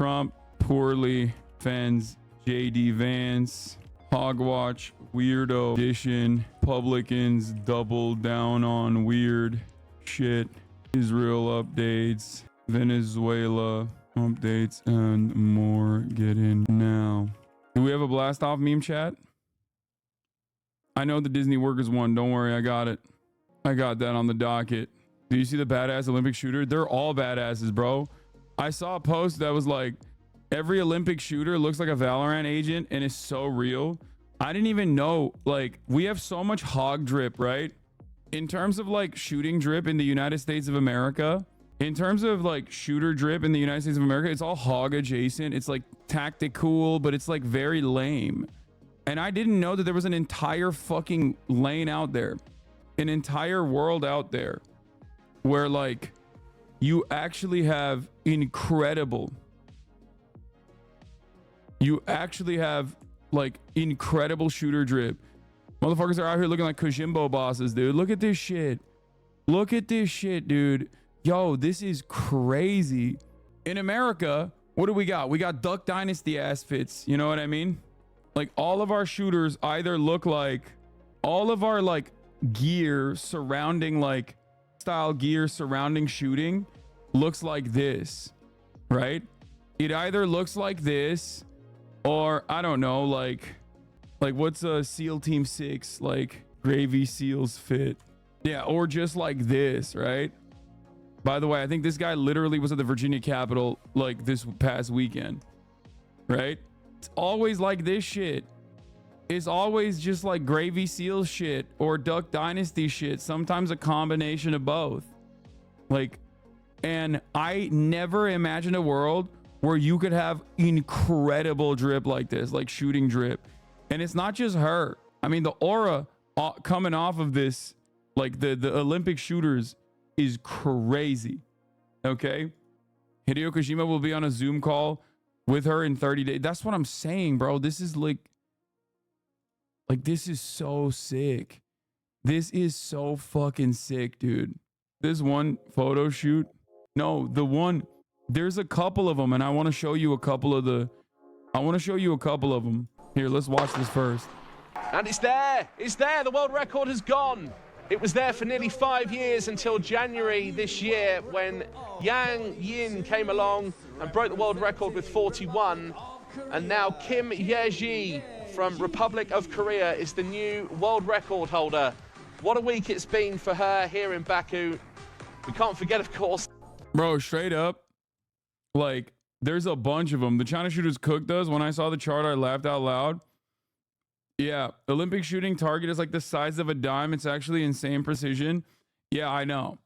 Trump poorly defends JD Vance. Hogwatch weirdo edition. Republicans double down on weird shit. Israel updates. Venezuela updates and more. Get in now. Do we have a blast off meme chat? I know the Disney workers won. Don't worry, I got it. I got that on the docket. Do you see the badass Olympic shooter? They're all badasses, bro. I saw a post that was like, every Olympic shooter looks like a Valorant agent and is so real. I didn't even know, like, we have so much hog drip, right? In terms of like shooting drip in the United States of America, in terms of like shooter drip in the United States of America, it's all hog adjacent. It's like tactical, but it's like very lame. And I didn't know that there was an entire fucking lane out there, an entire world out there where like you actually have incredible shooter drip. Motherfuckers are out here looking like Kojimbo bosses, dude. Look at this shit. Look at this shit, dude. Yo, this is crazy. In America, what do we got? We got Duck Dynasty ass fits. You know what I mean? Like all of our shooters either look like, all of our like gear surrounding like style gear surrounding shooting looks like this, right? It either looks like this or I don't know, like what's a SEAL Team 6 like Gravy Seals fit? Yeah, or just like this, right? By the way, I think this guy literally was at the Virginia Capitol like this past weekend, right? It's always like this shit. It's always just like Gravy Seals shit or Duck Dynasty shit. Sometimes a combination of both. Like, and I never imagined a world where you could have incredible drip like this, like shooting drip. And it's not just her. I mean, the aura coming off of this, like the Olympic shooters is crazy. Okay. Hideo Kojima will be on a Zoom call with her in 30 days. That's what I'm saying, bro. This is like this is so sick. This is so fucking sick, dude. This one photo shoot. No, the one, there's a couple of them and I want to show you a couple of them. Here, let's watch this first. And it's there. It's there. The world record has gone. It was there for nearly 5 years until January this year when Yang Yin came along and broke the world record with 41. And now Kim Ye-ji from Republic of Korea is the new world record holder. What a week it's been for her here in Baku. We can't forget, of course. Bro, straight up, like, there's a bunch of them. The China shooters cooked us. When I saw the chart, I laughed out loud. Yeah, Olympic shooting target is like the size of a dime. It's actually insane precision. Yeah, I know.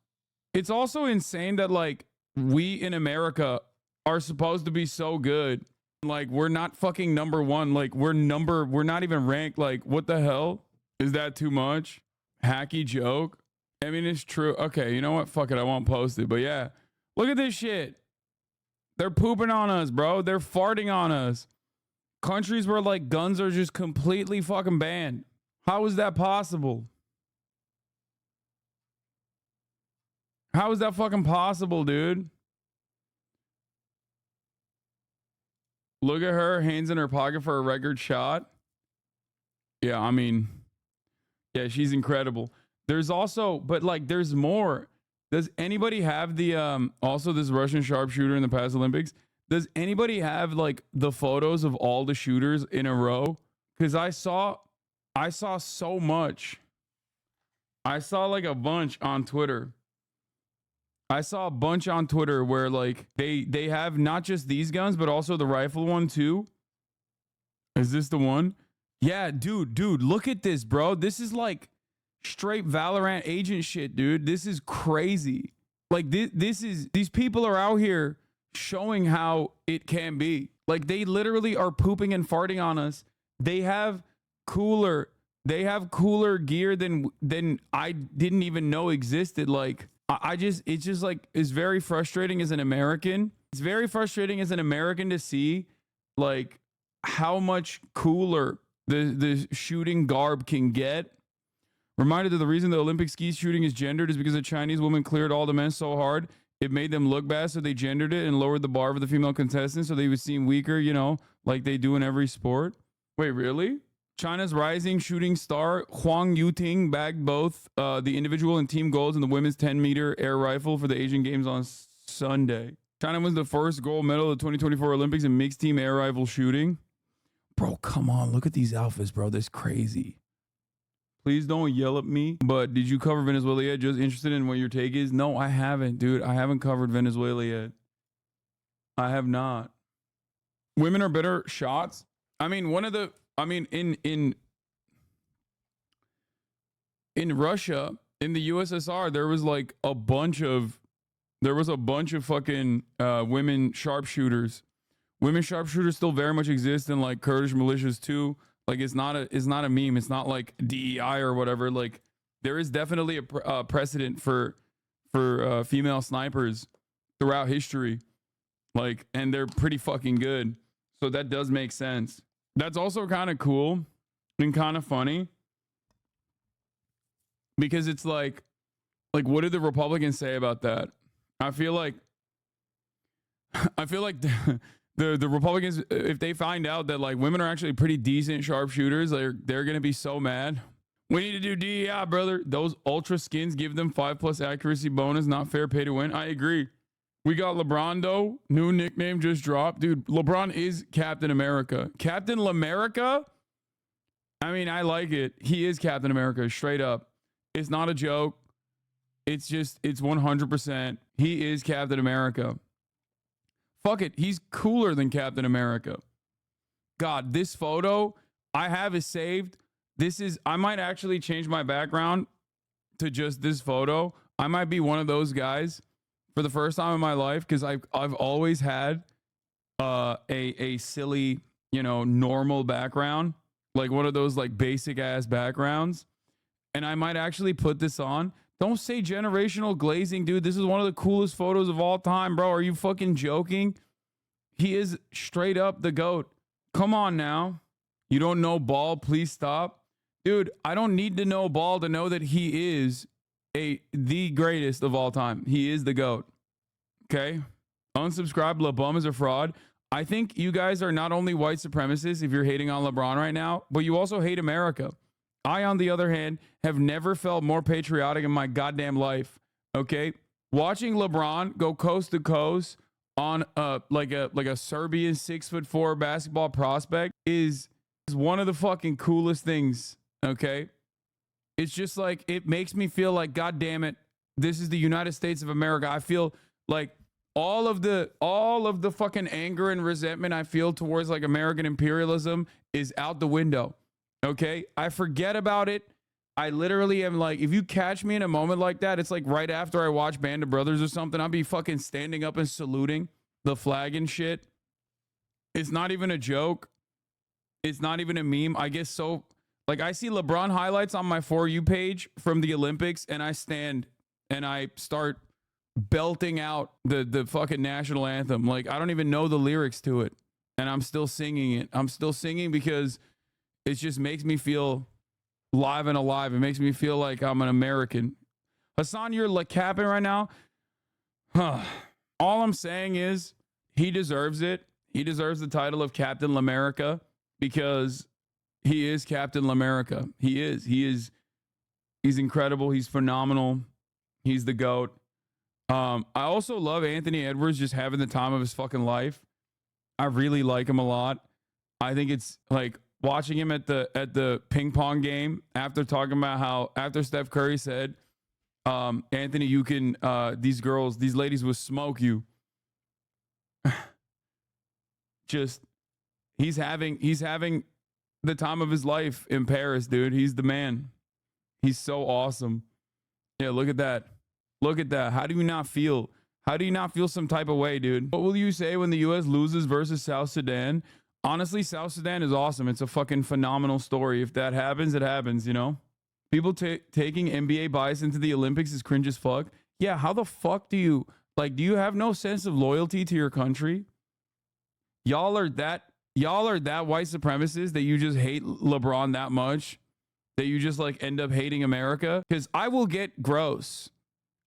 It's also insane that like we in America are supposed to be so good. Like we're not fucking number one. Like we're not even ranked. Like what the hell? Is that too much? Hacky joke? I mean, it's true. Okay, you know what? Fuck it. I won't post it. But yeah, look at this shit. They're pooping on us, bro. They're farting on us. Countries where like guns are just completely fucking banned. How is that possible? How is that fucking possible, dude? Look at her, hands in her pocket for a record shot. Yeah, I mean, yeah, she's incredible. There's also, but like, there's more. Does anybody have the, also this Russian sharpshooter in the past Olympics? Does anybody have like the photos of all the shooters in a row? Because I saw so much. I saw like a bunch on Twitter. I saw a bunch on Twitter where like they have not just these guns, but also the rifle one too. Is this the one? Yeah, dude, look at this, bro. This is like straight Valorant agent shit, dude. This is crazy. Like these people are out here showing how it can be. Like they literally are pooping and farting on us. They have cooler gear than I didn't even know existed. Like it's just like, it's very frustrating as an American. It's very frustrating as an American to see like how much cooler the shooting garb can get. Reminded that the reason the Olympic ski shooting is gendered is because a Chinese woman cleared all the men so hard it made them look bad, so they gendered it and lowered the bar for the female contestants so they would seem weaker, you know, like they do in every sport. Wait, really? China's rising shooting star Huang Yuting bagged both the individual and team golds in the women's 10-meter air rifle for the Asian Games on Sunday. China wins the first gold medal of the 2024 Olympics in mixed team air rifle shooting. Bro, come on. Look at these outfits, bro. This is crazy. Please don't yell at me. But did you cover Venezuela yet? Just interested in what your take is? No, I haven't, dude. I haven't covered Venezuela yet. I have not. Women are better shots. I mean, in Russia, in the USSR, there was a bunch of fucking women sharpshooters. Women sharpshooters still very much exist in like Kurdish militias too. Like it's not a meme. It's not like DEI or whatever. Like there is definitely a precedent for female snipers throughout history. Like, and they're pretty fucking good. So that does make sense. That's also kind of cool and kind of funny because it's like what did the Republicans say about that? I feel like the Republicans, if they find out that like women are actually pretty decent sharpshooters, they're gonna be so mad. We need to do DEI, brother. Those ultra skins give them 5+ accuracy bonus, not fair pay to win. I agree. We got LeBron though. New nickname just dropped. Dude, LeBron is Captain America. Captain Lamerica? I mean, I like it. He is Captain America, straight up. It's not a joke. It's 100%. He is Captain America. Fuck it. He's cooler than Captain America. God, this photo I have is saved. I might actually change my background to just this photo. I might be one of those guys for the first time in my life because I've always had a silly, normal background, like one of those like basic ass backgrounds. And I might actually put this on. Don't say generational glazing, dude. This is one of the coolest photos of all time, bro. Are you fucking joking? He is straight up the GOAT. Come on now. You don't know Ball? Please stop. Dude, I don't need to know Ball to know that he is the greatest of all time. He is the GOAT. Okay? Unsubscribe. LeBum is a fraud. I think you guys are not only white supremacists if you're hating on LeBron right now, but you also hate America. I, on the other hand, have never felt more patriotic in my goddamn life. Okay? Watching LeBron go coast to coast on like a Serbian 6'4" basketball prospect is one of the fucking coolest things. Okay? It's just like, it makes me feel like, God damn it, this is the United States of America. I feel like all of the fucking anger and resentment I feel towards like American imperialism is out the window. Okay? I forget about it. I literally am like, if you catch me in a moment like that, it's like right after I watch Band of Brothers or something, I'll be fucking standing up and saluting the flag and shit. It's not even a joke. It's not even a meme. I guess so. Like, I see LeBron highlights on my For You page from the Olympics, and I stand and I start belting out the fucking national anthem. Like, I don't even know the lyrics to it, and I'm still singing it. I'm still singing because it just makes me feel live and alive. It makes me feel like I'm an American. Hassan, you're like capping right now. All I'm saying is he deserves it. He deserves the title of Captain Lamerica because he is Captain Lamerica. He is. He's incredible. He's phenomenal. He's the GOAT. I also love Anthony Edwards just having the time of his fucking life. I really like him a lot. I think it's like watching him at the ping pong game after talking about how after Steph Curry said, Anthony, you can these ladies will smoke you. Just he's having the time of his life in Paris, dude. He's the man. He's so awesome. Yeah, look at that. Look at that. How do you not feel? How do you not feel some type of way, dude? What will you say when the U.S. loses versus South Sudan? Honestly, South Sudan is awesome. It's a fucking phenomenal story. If that happens, it happens, you know? People taking NBA bias into the Olympics is cringe as fuck. Yeah, how the fuck do you have no sense of loyalty to your country? Y'all are that white supremacists that you just hate LeBron that much that you just like end up hating America? Because I will get gross.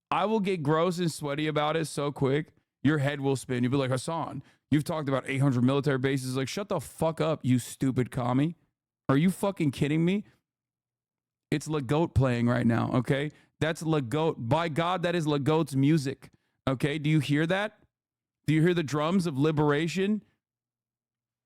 I will get gross and sweaty about it so quick, your head will spin. You'll be like, Hassan, you've talked about 800 military bases. Like, shut the fuck up, you stupid commie. Are you fucking kidding me? It's LeGoat playing right now, okay? That's LeGoat. By God, that is LeGoat's music, okay? Do you hear that? Do you hear the drums of liberation?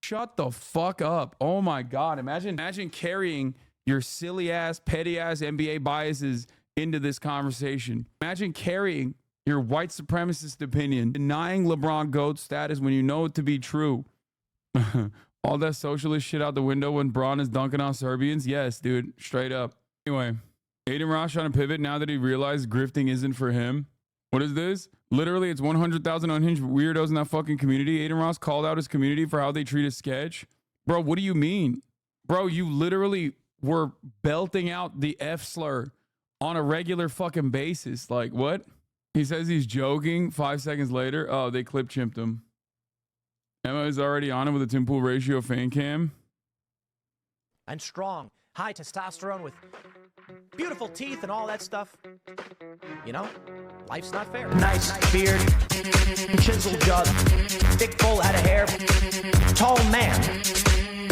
Shut the fuck up. Oh my God. Imagine carrying your silly ass, petty ass NBA biases into this conversation. Imagine carrying your white supremacist opinion, denying LeBron GOAT status when you know it to be true. All that socialist shit out the window when Braun is dunking on Serbians. Yes, dude, straight up. Anyway, Aiden Ross trying to pivot now that he realized grifting isn't for him. What is this? Literally, it's 100,000 unhinged weirdos in that fucking community. Aiden Ross called out his community for how they treat his sketch. Bro, what do you mean? Bro, you literally were belting out the F slur on a regular fucking basis. Like, what? He says he's joking. 5 seconds later, oh, they clip chimped him. Emma is already on it with a Tim Pool ratio fan cam. And strong, high testosterone with beautiful teeth and all that stuff. You know, life's not fair. Nice beard, chiseled jaw, thick full head of hair, tall man.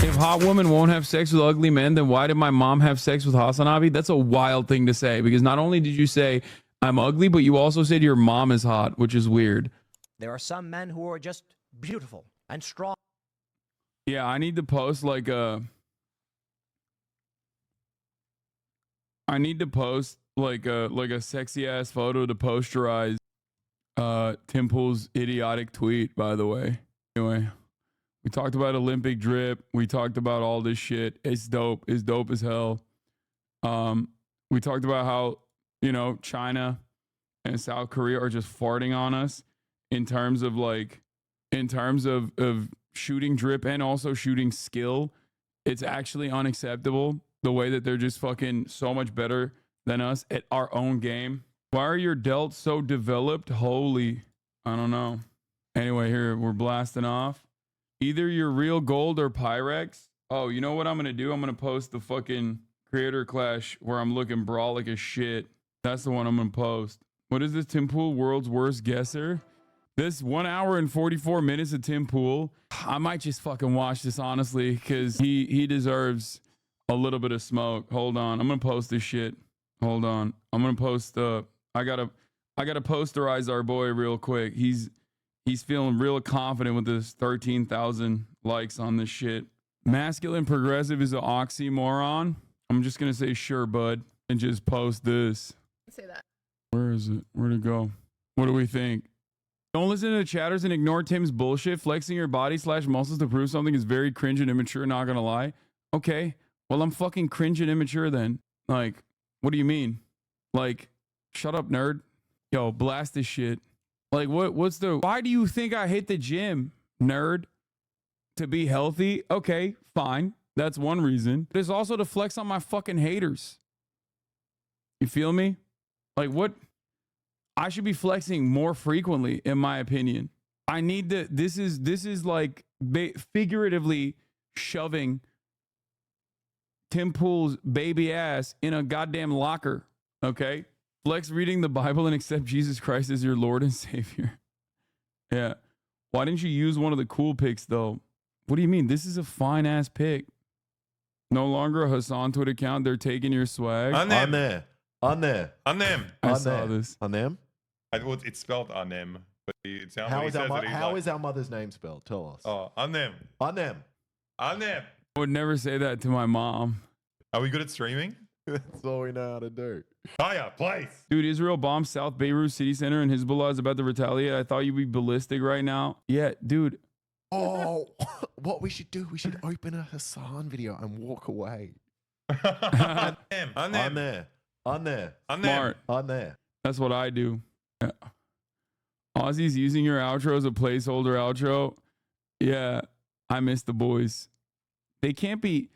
If hot women won't have sex with ugly men, then why did my mom have sex with Hasanabi? That's a wild thing to say, because not only did you say I'm ugly, but you also said your mom is hot, which is weird. There are some men who are just beautiful and strong. Yeah, I need to post like a sexy ass photo to posterize Tim Pool's idiotic tweet, by the way. Anyway, we talked about Olympic drip. We talked about all this shit. It's dope. It's dope as hell. We talked about how, you know, China and South Korea are just farting on us in terms of shooting drip and also shooting skill. It's actually unacceptable the way that they're just fucking so much better than us at our own game. Why are your delts so developed? Holy, I don't know. Anyway, here we're blasting off. Either you're real gold or Pyrex. Oh, you know what I'm going to do? I'm going to post the fucking creator clash where I'm looking brolic as shit. That's the one I'm going to post. What is this, Tim Pool? World's worst guesser? This 1 hour and 44 minutes of Tim Pool. I might just fucking watch this, honestly, because he deserves a little bit of smoke. Hold on. I'm going to post this shit. Hold on. I'm going to post I gotta posterize our boy real quick. He's feeling real confident with this 13,000 likes on this shit. Masculine progressive is an oxymoron. I'm just going to say, sure, bud, and just post this. Say that. Where is it? Where'd it go? What do we think? Don't listen to the chatters and ignore Tim's bullshit. Flexing your body / muscles to prove something is very cringe and immature, not gonna lie. Okay, well, I'm fucking cringe and immature then. Like, what do you mean? Like, shut up, nerd. Yo, blast this shit. Like, why do you think I hit the gym, nerd? To be healthy? Okay, fine. That's one reason. There's also to flex on my fucking haters. You feel me? Like, what? I should be flexing more frequently, in my opinion. I need to, this is like figuratively shoving Tim Pool's baby ass in a goddamn locker, okay? Flex reading the Bible and accept Jesus Christ as your Lord and Savior. Yeah. Why didn't you use one of the cool picks, though? What do you mean? This is a fine-ass pick. No longer a Hassan Twitter account. They're taking your swag. On there. I saw this. On them? It's spelled on them, but it sounds How, like is how is our mother's name spelled? Tell us. Oh, on them. On them. On them. I would never say that to my mom. Are we good at streaming? That's all we know how to do. Fire, place. Dude, Israel bombed South Beirut City Center and Hezbollah is about to retaliate. I thought you'd be ballistic right now. Yeah, dude. Oh, what we should do, we should open a Hassan video and walk away. On them. On there. On there. On them. Smart. On there. That's what I do. Yeah. Aussie's using your outro as a placeholder outro. Yeah, I miss the boys. They can't be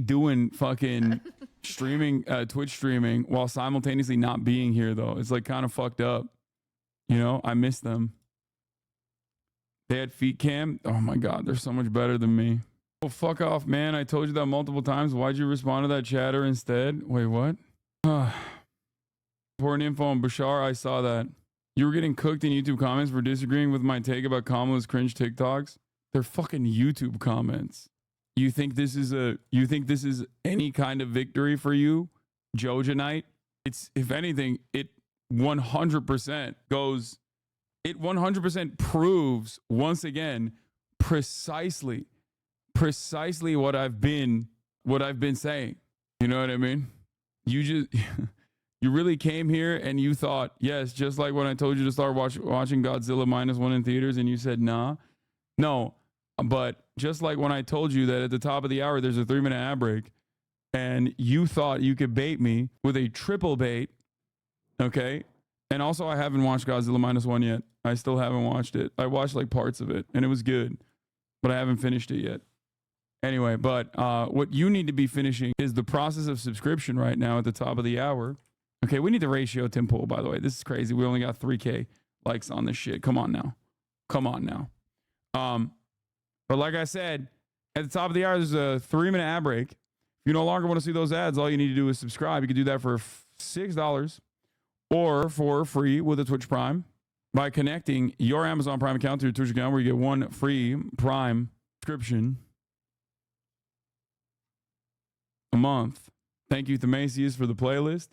doing fucking streaming, Twitch streaming while simultaneously not being here though. It's like kind of fucked up. You know, I miss them. They had feet cam. Oh my God, they're so much better than me. Oh, fuck off, man. I told you that multiple times. Why'd you respond to that chatter instead? Wait, what? Important info on Beshear. I saw that. You were getting cooked in YouTube comments for disagreeing with my take about Kamala's cringe TikToks. They're fucking YouTube comments. You think this is any kind of victory for you, Jojanite? It's, if anything, it 100% goes, it 100% proves once again precisely what I've been saying. You know what I mean? You just you really came here and you thought, yes, just like when I told you to start watching Godzilla -1 in theaters and you said nah. No, but just like when I told you that at the top of the hour there's a 3-minute ad break and you thought you could bait me with a triple bait. Okay? And also I haven't watched Godzilla -1 yet. I still haven't watched it. I watched like parts of it and it was good, but I haven't finished it yet. Anyway, but what you need to be finishing is the process of subscription right now at the top of the hour. Okay, we need the ratio, Tim Pool, by the way. This is crazy. We only got 3K likes on this shit. Come on now. Come on now. But like I said, at the top of the hour, there's a 3-minute ad break. If you no longer want to see those ads, all you need to do is subscribe. You can do that for $6 or for free with a Twitch Prime by connecting your Amazon Prime account to your Twitch account, where you get 1 free Prime subscription a month. Thank you, Themasius, for the playlist.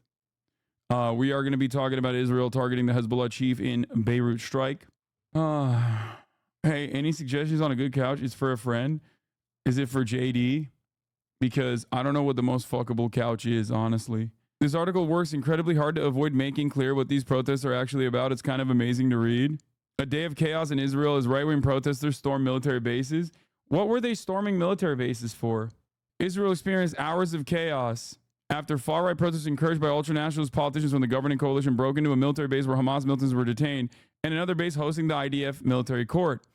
We are going to be talking about Israel targeting the Hezbollah chief in Beirut strike. Hey, any suggestions on a good couch? It's for a friend. Is it for JD? Because I don't know what the most fuckable couch is, honestly. This article works incredibly hard to avoid making clear what these protests are actually about. It's kind of amazing to read. A day of chaos in Israel as right-wing protesters storm military bases. What were they storming military bases for? Israel experienced hours of chaos after far-right protests encouraged by ultranationalist politicians from the governing coalition broke into a military base where Hamas militants were detained and another base hosting the IDF military court.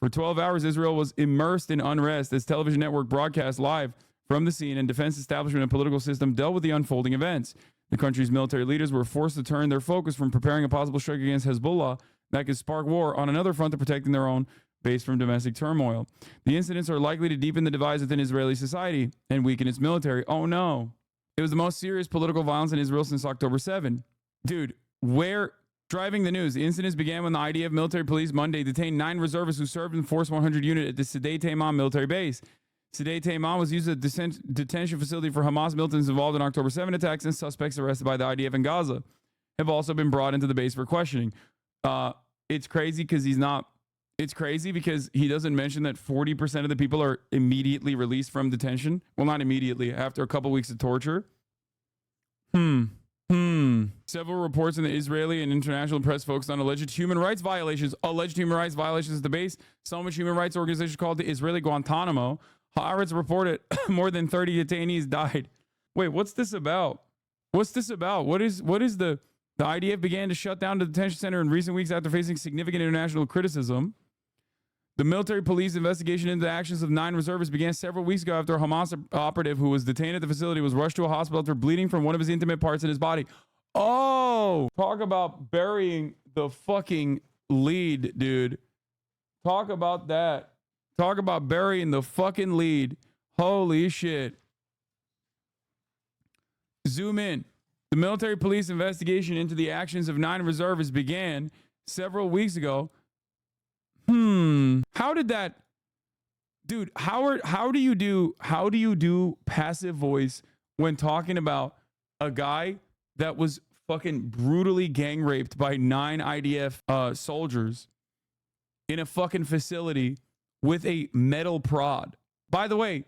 For 12 hours, Israel was immersed in unrest as television network broadcast live from the scene, and defense establishment and political system dealt with the unfolding events. The country's military leaders were forced to turn their focus from preparing a possible strike against Hezbollah that could spark war on another front to protecting their own base from domestic turmoil. The incidents are likely to deepen the divides within Israeli society and weaken its military. Oh no. It was the most serious political violence in Israel since October 7. Dude, where driving the news? The incidents began when the IDF military police Monday detained 9 reservists who served in Force 100 unit at the Sdei Taimon military base. Sdei Taimon was used as a detention facility for Hamas militants involved in October 7 attacks, and suspects arrested by the IDF in Gaza have also been brought into the base for questioning. It's crazy because it's crazy because he doesn't mention that 40% of the people are immediately released from detention. Well, not immediately, after a couple weeks of torture. Several reports in the Israeli and international press focused on alleged human rights violations. Alleged human rights violations at the base. Some which human rights organizations called the Israeli Guantanamo. Haaretz reported more than 30 detainees died. Wait, what's this about? What's this about? What is the IDF began to shut down the detention center in recent weeks after facing significant international criticism. The military police investigation into the actions of 9 reservists began several weeks ago after a Hamas operative who was detained at the facility was rushed to a hospital after bleeding from one of his intimate parts in his body. Oh, talk about burying the fucking lead, dude. Talk about that. Talk about burying the fucking lead. Holy shit. Zoom in. The military police investigation into the actions of 9 reservists began several weeks ago. How did that, dude? How do you do passive voice when talking about a guy that was fucking brutally gang raped by 9 IDF soldiers in a fucking facility with a metal prod? By the way,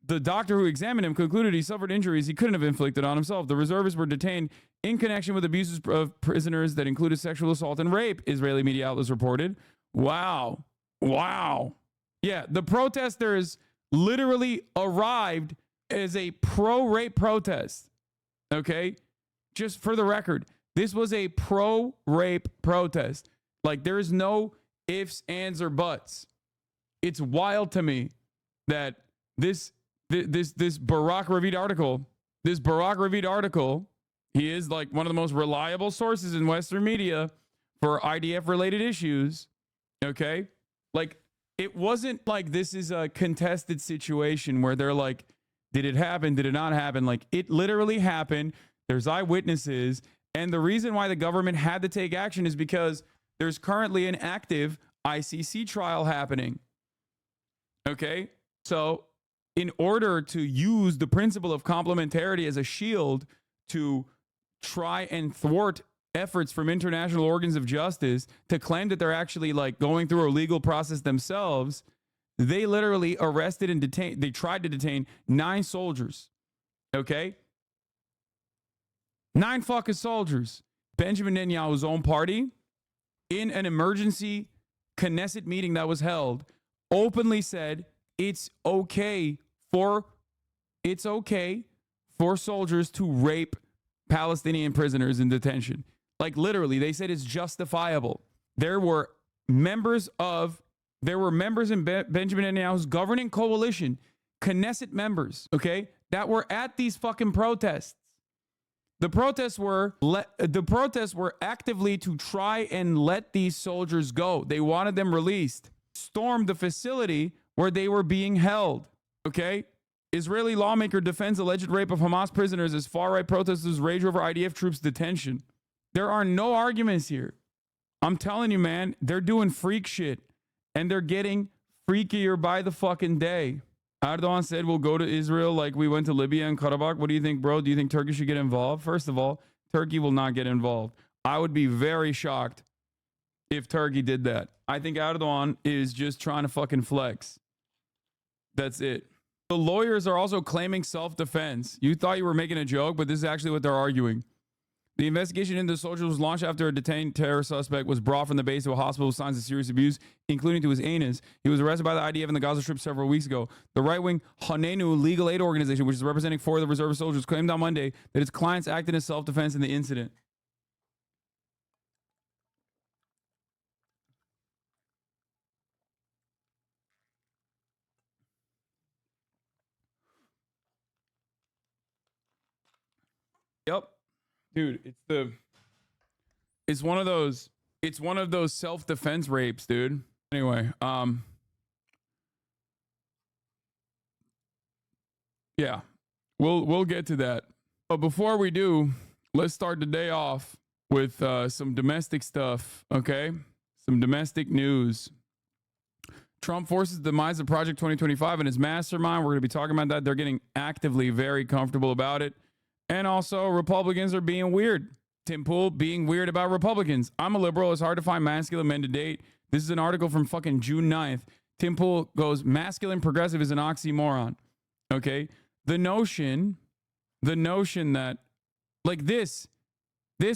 the doctor who examined him concluded he suffered injuries he couldn't have inflicted on himself. The reservists were detained in connection with abuses of prisoners that included sexual assault and rape, Israeli media outlets reported. Wow. Yeah, the protesters literally arrived as a pro-rape protest. Okay? Just for the record, this was a pro-rape protest. Like, there is no ifs, ands, or buts. It's wild to me that this Barak Ravid article, he is like one of the most reliable sources in Western media for IDF related issues. Okay? Like, it wasn't like this is a contested situation where they're like, did it happen? Did it not happen? Like, it literally happened. There's eyewitnesses, And the reason why the government had to take action is because there's currently an active ICC trial happening. Okay? So, in order to use the principle of complementarity as a shield to try and thwart efforts from international organs of justice to claim that they're actually like going through a legal process themselves, they literally arrested and detained, they tried to detain 9 soldiers. Okay? 9 fucking soldiers. Benjamin Netanyahu's own party, in an emergency Knesset meeting that was held, openly said it's okay for soldiers to rape Palestinian prisoners in detention. Like literally, they said it's justifiable. There were members in Benjamin Netanyahu's governing coalition, Knesset members, okay, that were at these fucking protests. The protests were actively to try and let these soldiers go. They wanted them released. Stormed the facility where they were being held. Okay? Israeli lawmaker defends alleged rape of Hamas prisoners as far-right protesters rage over IDF troops' detention. There are no arguments here. I'm telling you, man, they're doing freak shit. And they're getting freakier by the fucking day. Erdogan said we'll go to Israel like we went to Libya and Karabakh. What do you think, bro? Do you think Turkey should get involved? First of all, Turkey will not get involved. I would be very shocked if Turkey did that. I think Erdogan is just trying to fucking flex. That's it. The lawyers are also claiming self-defense. You thought you were making a joke, but this is actually what they're arguing. The investigation into the soldiers was launched after a detained terror suspect was brought from the base to a hospital with signs of serious abuse, including to his anus. He was arrested by the IDF in the Gaza Strip several weeks ago. The right-wing Hanenu legal aid organization, which is representing 4 of the reserve soldiers, claimed on Monday that its clients acted in self-defense in the incident. Yep. Dude, it's one of those self-defense rapes, dude. Anyway, yeah. We'll get to that. But before we do, let's start the day off with some domestic stuff, okay? Some domestic news. Trump forces the demise of Project 2025 and his mastermind. We're going to be talking about that. They're getting actively very comfortable about it. And also, Republicans are being weird. Tim Pool being weird about Republicans. I'm a liberal. It's hard to find masculine men to date. This is an article from fucking June 9th. Tim Pool goes, masculine progressive is an oxymoron. Okay? The notion that, like this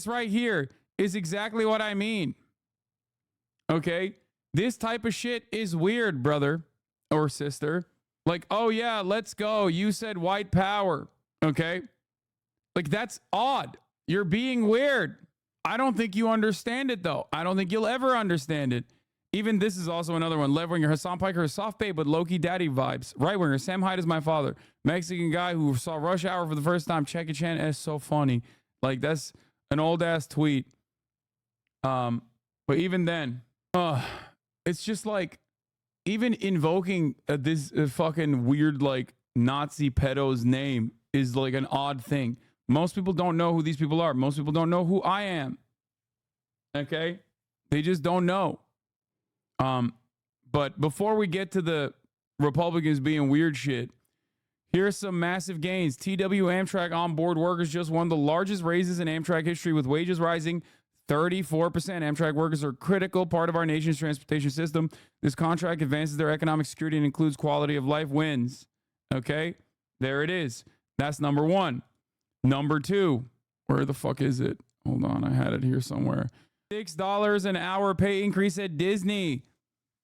right here is exactly what I mean. Okay? This type of shit is weird, brother or sister. Like, oh yeah, let's go. You said white power. Okay? Like, that's odd. You're being weird. I don't think you understand it, though. I don't think you'll ever understand it. Even this is also another one. Left winger Hassan Piker is soft babe with low-key daddy vibes. Right winger Sam Hyde is my father. Mexican guy who saw Rush Hour for the first time. Check it, Chan. It's so funny. Like, that's an old-ass tweet. But even then, it's just like, even invoking this fucking weird, like, Nazi pedo's name is like an odd thing. Most people don't know who these people are. Most people don't know who I am. Okay? They just don't know. But before we get to the Republicans being weird shit, here's some massive gains. TW Amtrak onboard workers just won the largest raises in Amtrak history with wages rising 34%. Amtrak workers are a critical part of our nation's transportation system. This contract advances their economic security and includes quality of life wins. Okay? There it is. That's number 1. Number 2, where the fuck is it? Hold on, I had it here somewhere. $6 an hour pay increase at Disney.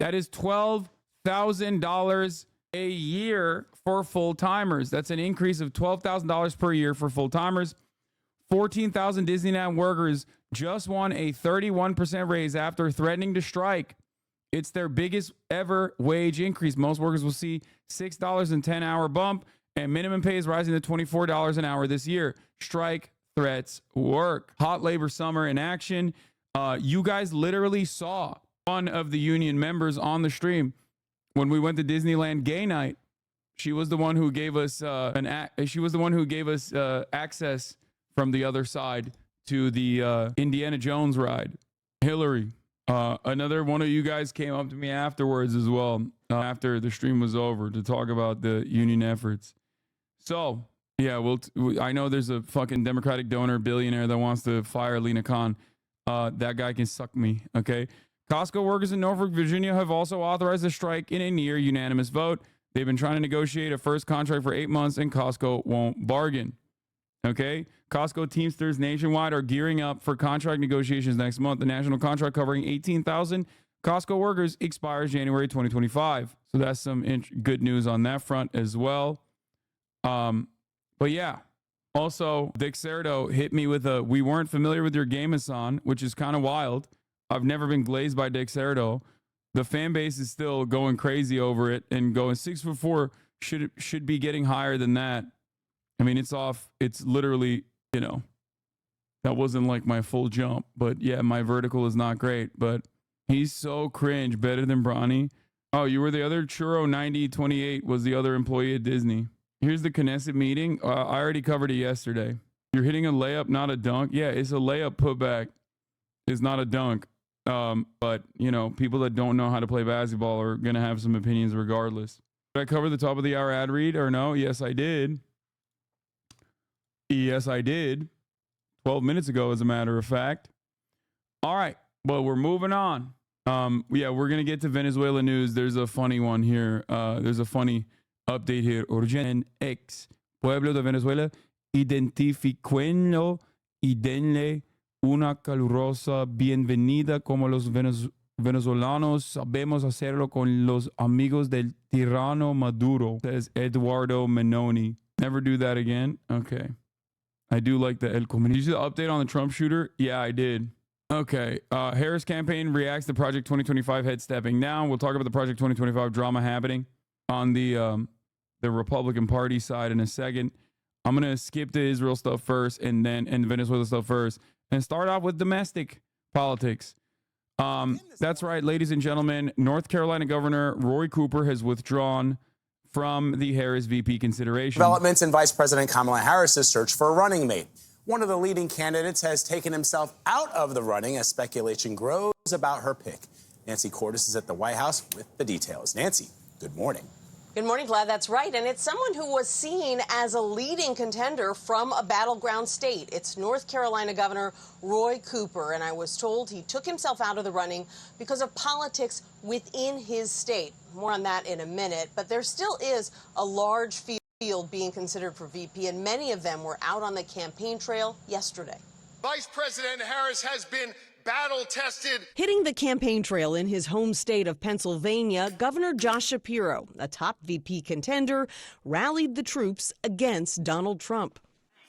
That is $12,000 a year for full-timers. That's an increase of $12,000 per year for full-timers. 14,000 Disneyland workers just won a 31% raise after threatening to strike. It's their biggest ever wage increase. Most workers will see $6.10 hour bump, and minimum pay is rising to $24 an hour this year. Strike threats work. Hot labor summer in action. You guys literally saw one of the union members on the stream when we went to Disneyland Gay Night. She was the one who gave us access from the other side to the Indiana Jones ride. Hillary, another one of you guys came up to me afterwards as well, after the stream was over, to talk about the union efforts. So, yeah, I know there's a fucking Democratic donor billionaire that wants to fire Lena Khan. That guy can suck me, okay? Costco workers in Norfolk, Virginia have also authorized a strike in a near unanimous vote. They've been trying to negotiate a first contract for 8 months, and Costco won't bargain. Okay? Costco Teamsters nationwide are gearing up for contract negotiations next month. The national contract covering 18,000 Costco workers expires January 2025. So that's some good news on that front as well. But yeah, also Dick Cerdo hit me with we weren't familiar with your game, Hassan, which is kind of wild. I've never been glazed by Dick Cerdo. The fan base is still going crazy over it and going 6'4" should be getting higher than that. I mean, it's off. It's literally, that wasn't like my full jump, but yeah, my vertical is not great, but he's so cringe. Better than Bronny. Oh, you were the other Churro 9028 was the other employee at Disney. Here's the Knesset meeting. I already covered it yesterday. You're hitting a layup, not a dunk. Yeah, it's a layup putback. It's not a dunk. But people that don't know how to play basketball are going to have some opinions regardless. Did I cover the top of the hour ad read or no? Yes, I did. Yes, I did. 12 minutes ago, as a matter of fact. All right. Well, we're moving on. Yeah, we're going to get to Venezuela news. There's a funny one here. There's a funny update here. Urgen ex pueblo de Venezuela, identifiquenlo y denle una calurosa bienvenida como los venezolanos sabemos hacerlo con los amigos del tirano Maduro, says Eduardo Menoni. Never do that again. Okay. I do like the El Comunista. Did you see the update on the Trump shooter? Yeah, I did. Okay. Harris campaign reacts to Project 2025 head stepping down. We'll talk about the Project 2025 drama happening on the Republican Party side in a second. I'm going to skip the Israel stuff first and Venezuela stuff first and start off with domestic politics. That's right, ladies and gentlemen. North Carolina Governor Roy Cooper has withdrawn from the Harris VP consideration. Developments in Vice President Kamala Harris's search for a running mate. One of the leading candidates has taken himself out of the running as speculation grows about her pick. Nancy Cordes is at the White House with the details. Nancy, good morning. Good morning, Vlad. That's right. And it's someone who was seen as a leading contender from a battleground state. It's North Carolina Governor Roy Cooper. And I was told he took himself out of the running because of politics within his state. More on that in a minute. But there still is a large field being considered for VP, and many of them were out on the campaign trail yesterday. Vice President Harris has been battle-tested. Hitting the campaign trail in his home state of Pennsylvania, Governor Josh Shapiro, a top VP contender, rallied the troops against Donald Trump.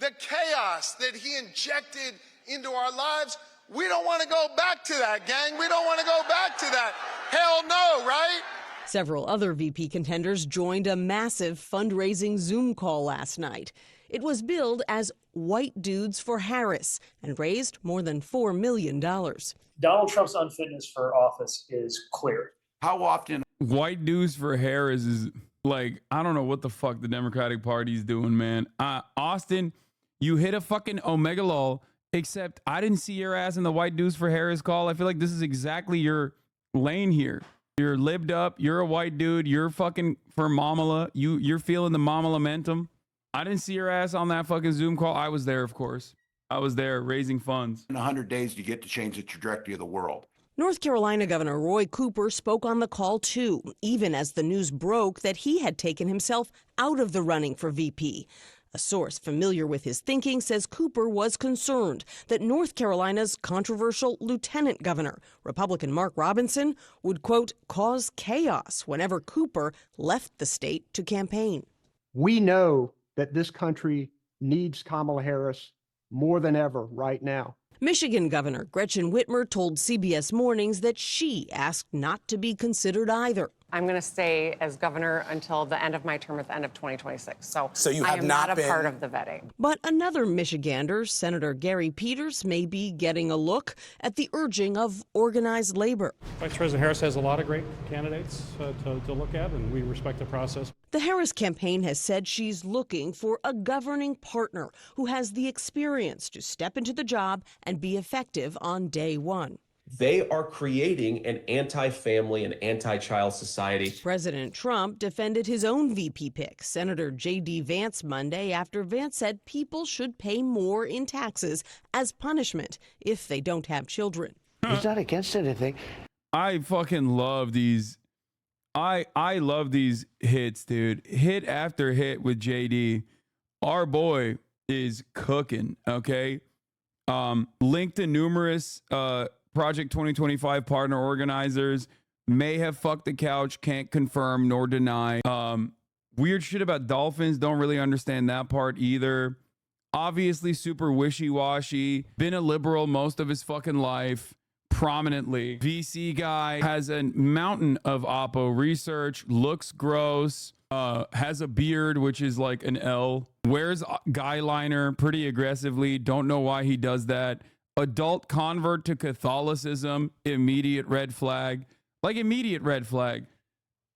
The chaos that he injected into our lives, we don't want to go back to that, gang. We don't want to go back to that. Hell no, right? Several other VP contenders joined a massive fundraising Zoom call last night. It was billed as White Dudes for Harris and raised more than $4 million. Donald Trump's unfitness for office is clear. How often? White Dudes for Harris is like, I don't know what the fuck the Democratic Party is doing, man. Austin, you hit a fucking omega lol, except I didn't see your ass in the White Dudes for Harris call. I feel like this is exactly your lane here. You're libbed up. You're a white dude. You're fucking for Mamala. You're feeling the Mamala-mentum. I didn't see your ass on that fucking Zoom call. I was there, of course. I was there raising funds. In 100 days, you get to change the trajectory of the world. North Carolina Governor Roy Cooper spoke on the call, too, even as the news broke that he had taken himself out of the running for VP. A source familiar with his thinking says Cooper was concerned that North Carolina's controversial lieutenant governor, Republican Mark Robinson, would, quote, cause chaos whenever Cooper left the state to campaign. We know that this country needs Kamala Harris more than ever right now. Michigan Governor Gretchen Whitmer told CBS Mornings that she asked not to be considered either. I'm going to stay as governor until the end of my term at the end of 2026. So you have I am not not a been part of the vetting. But another Michigander, Senator Gary Peters, may be getting a look at the urging of organized labor. Vice President Harris has a lot of great candidates to look at, and we respect the process. The Harris campaign has said she's looking for a governing partner who has the experience to step into the job and be effective on day one. They are creating an anti-family and anti-child society. President Trump defended his own VP pick, Senator J.D. Vance, Monday after Vance said people should pay more in taxes as punishment if they don't have children. He's not against anything. I fucking love these. I love these hits, dude. Hit after hit with JD. Our boy is cooking, okay? Linked to numerous Project 2025 partner organizers, may have fucked the couch, can't confirm nor deny. Weird shit about dolphins, don't really understand that part either. Obviously super wishy-washy, been a liberal most of his fucking life, prominently. VC guy, has a mountain of Oppo research, looks gross, has a beard, which is like an L, wears guy liner pretty aggressively, don't know why he does that. Adult convert to Catholicism, immediate red flag. Like immediate red flag.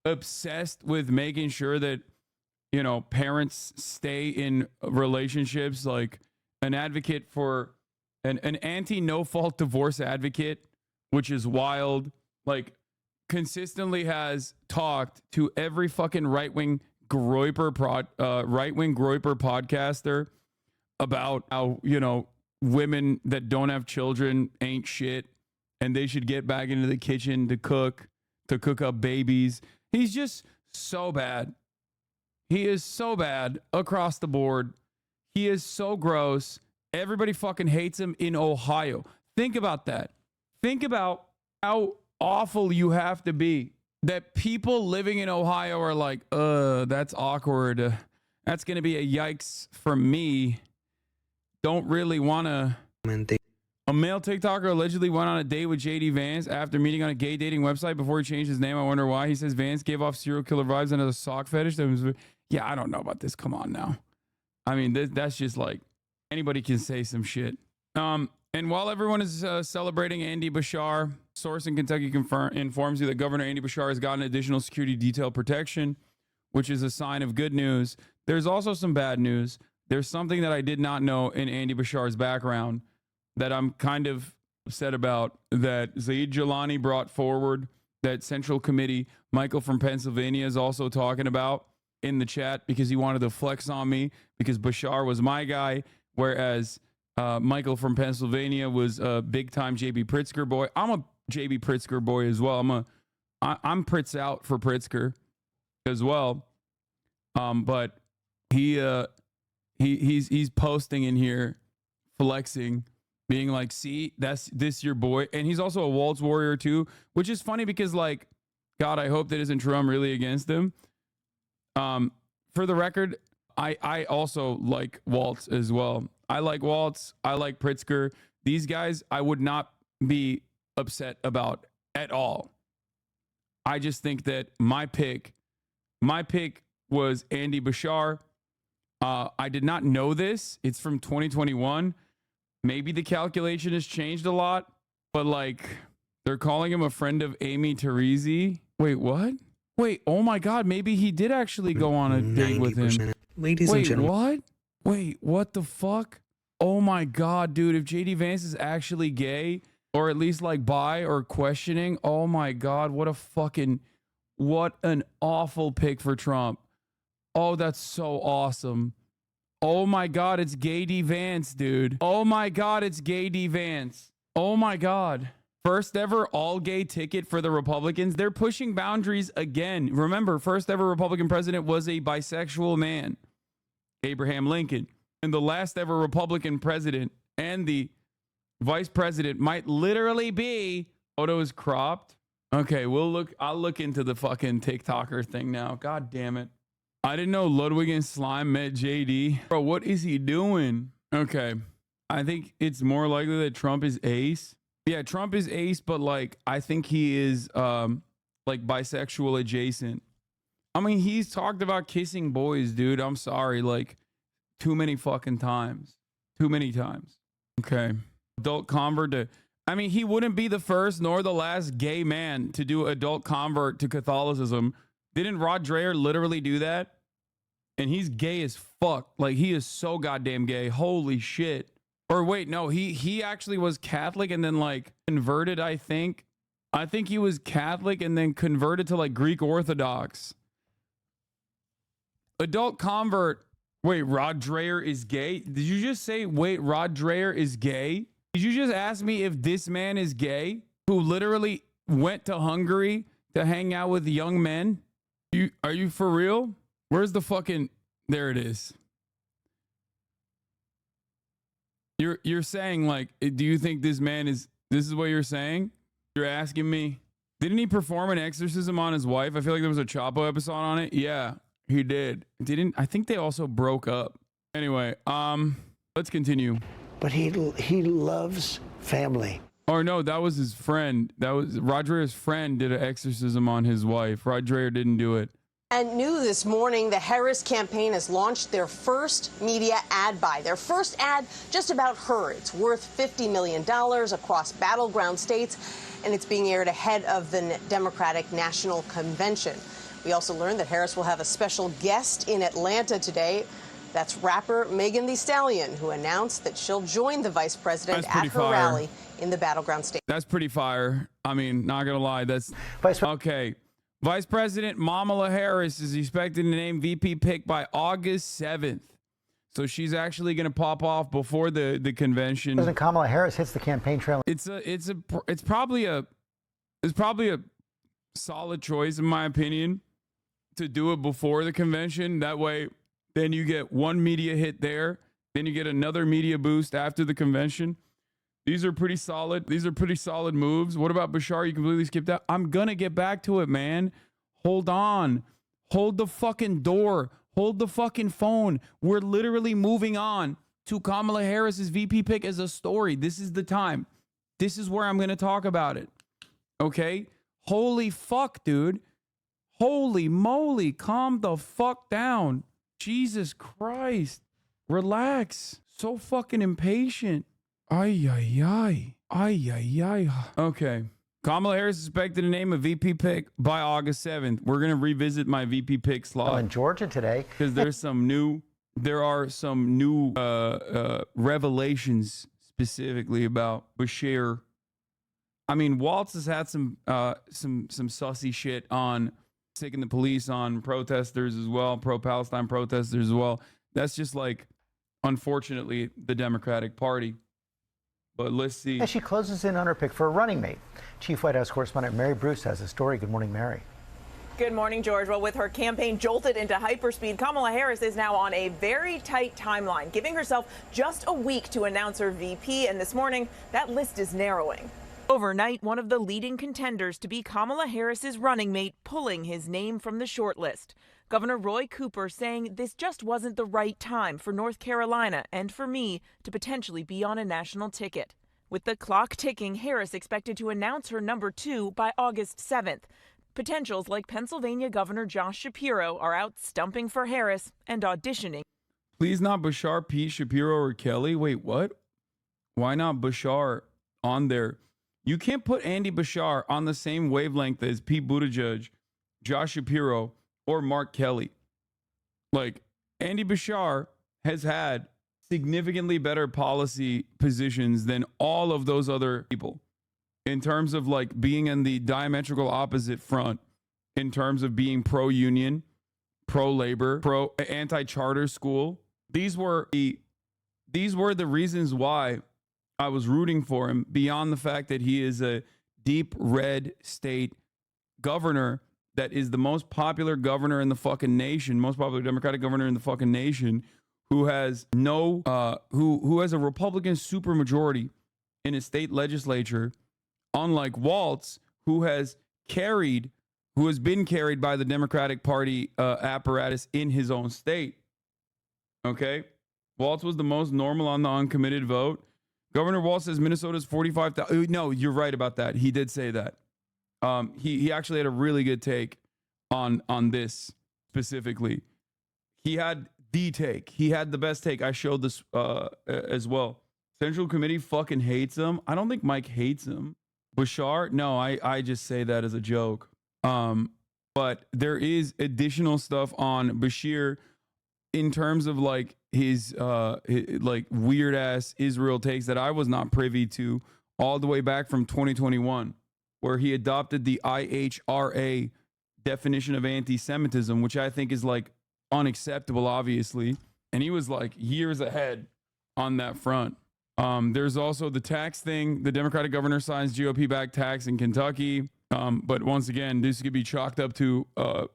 Obsessed with making sure that, you know, parents stay in relationships, like an advocate for an anti-no-fault divorce advocate, which is wild. Like consistently has talked to every fucking right-wing Groyper podcaster about how, you know, women that don't have children ain't shit and they should get back into the kitchen to cook up babies. He's just so bad. He is so bad across the board. He is so gross. Everybody fucking hates him in Ohio. Think about that. Think about how awful you have to be that people living in Ohio are like, that's awkward. That's going to be a yikes for me. Don't really want to. A male TikToker allegedly went on a date with JD Vance after meeting on a gay dating website before he changed his name. I wonder why. He says Vance gave off serial killer vibes and has a sock fetish. Yeah, I don't know about this. Come on now. I mean, that's just like anybody can say some shit. And while everyone is celebrating Andy Beshear, source in Kentucky informs you that Governor Andy Beshear has gotten additional security detail protection, which is a sign of good news. There's also some bad news. There's something that I did not know in Andy Beshear's background that I'm kind of upset about, that Zaid Jilani brought forward, that Central Committee Michael from Pennsylvania is also talking about in the chat because he wanted to flex on me because Beshear was my guy, whereas Michael from Pennsylvania was a big-time JB Pritzker boy. I'm a JB Pritzker boy as well. I'm Pritz out for Pritzker as well. But he's posting in here, flexing, being like, see, this your boy. And he's also a Waltz warrior too, which is funny because, like, God, I hope that isn't true. I'm really against him. For the record, I also like Waltz as well. I like Waltz. I like Pritzker. These guys I would not be upset about at all. I just think that my pick was Andy Beshear. I did not know this. It's from 2021. Maybe the calculation has changed a lot, but like they're calling him a friend of Amy Teresi. Wait, what? Wait, oh my God, maybe he did actually go on a date with him. Ladies and gentlemen. What? Wait, what the fuck? Oh my God, dude, if JD Vance is actually gay or at least like bi or questioning, oh my God, what an awful pick for Trump. Oh, that's so awesome. Oh my God, it's Gay D Vance, dude. Oh my God, it's Gay D Vance. Oh my God. First ever all gay ticket for the Republicans. They're pushing boundaries again. Remember, first ever Republican president was a bisexual man, Abraham Lincoln. And the last ever Republican president and the vice president might literally be, photo is cropped. Okay, I'll look into the fucking TikToker thing now. God damn it. I didn't know Ludwig and Slime met JD. Bro, what is he doing? Okay. I think it's more likely that Trump is ace. Yeah, Trump is ace, but like I think he is like bisexual adjacent. I mean, he's talked about kissing boys, dude. I'm sorry, like too many fucking times. Too many times. Okay. Adult convert to, I mean, he wouldn't be the first nor the last gay man to do adult convert to Catholicism. Didn't Rod Dreher literally do that? And he's gay as fuck. Like, he is so goddamn gay. Holy shit. Or wait, no, he actually was Catholic and then like converted, I think. I think he was Catholic and then converted to like Greek Orthodox. Adult convert. Wait, Rod Dreher is gay? Did you just say, wait, Rod Dreher is gay? Did you just ask me if this man is gay who literally went to Hungary to hang out with young men? Are you for real? Where's the fucking, there it is. You're saying like, do you think this man is, this is what you're saying? You're asking me, didn't he perform an exorcism on his wife? I feel like there was a Chapo episode on it. Yeah, he did. I think they also broke up. Anyway, let's continue. But he loves family. Or no, that was his friend. That was Rod Dreher's friend did an exorcism on his wife. Rod Dreher didn't do it. And new this morning, the Harris campaign has launched their first media ad buy. Their first ad just about her. It's worth $50 million across battleground states, and it's being aired ahead of the Democratic National Convention. We also learned that Harris will have a special guest in Atlanta today. That's rapper Megan Thee Stallion, who announced that she'll join the vice president at her rally in the battleground state. That's pretty fire. I mean, not gonna lie, that's okay. Vice President Kamala Harris is expected to name VP pick by August 7th. So she's actually going to pop off before the convention. President Kamala Harris hits the campaign trail. It's probably a solid choice in my opinion to do it before the convention. That way, then you get one media hit there, then you get another media boost after the convention. These are pretty solid. These are pretty solid moves. What about Beshear? You completely skipped that. I'm going to get back to it, man. Hold on. Hold the fucking door. Hold the fucking phone. We're literally moving on to Kamala Harris's VP pick as a story. This is the time. This is where I'm going to talk about it. Okay? Holy fuck, dude. Holy moly. Calm the fuck down. Jesus Christ. Relax. So fucking impatient. Ay, ay, ay. Ay, ay, ay. Okay. Kamala Harris is expected to name a VP pick by August 7th. We're going to revisit my VP pick slot. In Georgia today. Because there are some new revelations specifically about Beshear. I mean, Waltz has had some sussy shit on taking the police on protesters as well, pro-Palestine protesters as well. That's just like, unfortunately, the Democratic Party. But let's see. As she closes in on her pick for a running mate. Chief White House correspondent Mary Bruce has a story. Good morning, Mary. Good morning, George. Well, with her campaign jolted into hyperspeed, Kamala Harris is now on a very tight timeline, giving herself just a week to announce her VP. And this morning, that list is narrowing. Overnight, one of the leading contenders to be Kamala Harris's running mate pulling his name from the shortlist. Governor Roy Cooper saying this just wasn't the right time for North Carolina and for me to potentially be on a national ticket. With the clock ticking, Harris expected to announce her number 2 by August 7th. Potentials like Pennsylvania Governor Josh Shapiro are out stumping for Harris and auditioning. Please not Beshear, Pete, Shapiro, or Kelly. Wait, what? Why not Beshear on there? You can't put Andy Beshear on the same wavelength as Pete Buttigieg, Josh Shapiro, or Mark Kelly. Like, Andy Beshear has had significantly better policy positions than all of those other people in terms of like being in the diametrical opposite front, in terms of being pro-union, pro-labor, pro-anti-charter school. These were the reasons why I was rooting for him, beyond the fact that he is a deep red state governor that is the most popular governor in the fucking nation, most popular Democratic governor in the fucking nation, who has who has a Republican supermajority in his state legislature, unlike Waltz, who has been carried by the Democratic Party apparatus in his own state. Okay? Waltz was the most normal on the uncommitted vote. Governor Waltz says Minnesota's 45,000. No, you're right about that. He did say that. he actually had a really good take on this specifically. He had the take. He had the best take. I showed this as well. Central Committee fucking hates him. I don't think Mike hates him. Beshear? No, I just say that as a joke. But there is additional stuff on Beshear in terms of like his like weird ass Israel takes that I was not privy to all the way back from 2021, where he adopted the IHRA definition of anti-Semitism, which I think is like unacceptable, obviously. And he was like years ahead on that front. There's also the tax thing. The Democratic governor signs GOP-backed tax in Kentucky. But once again, this could be chalked up to a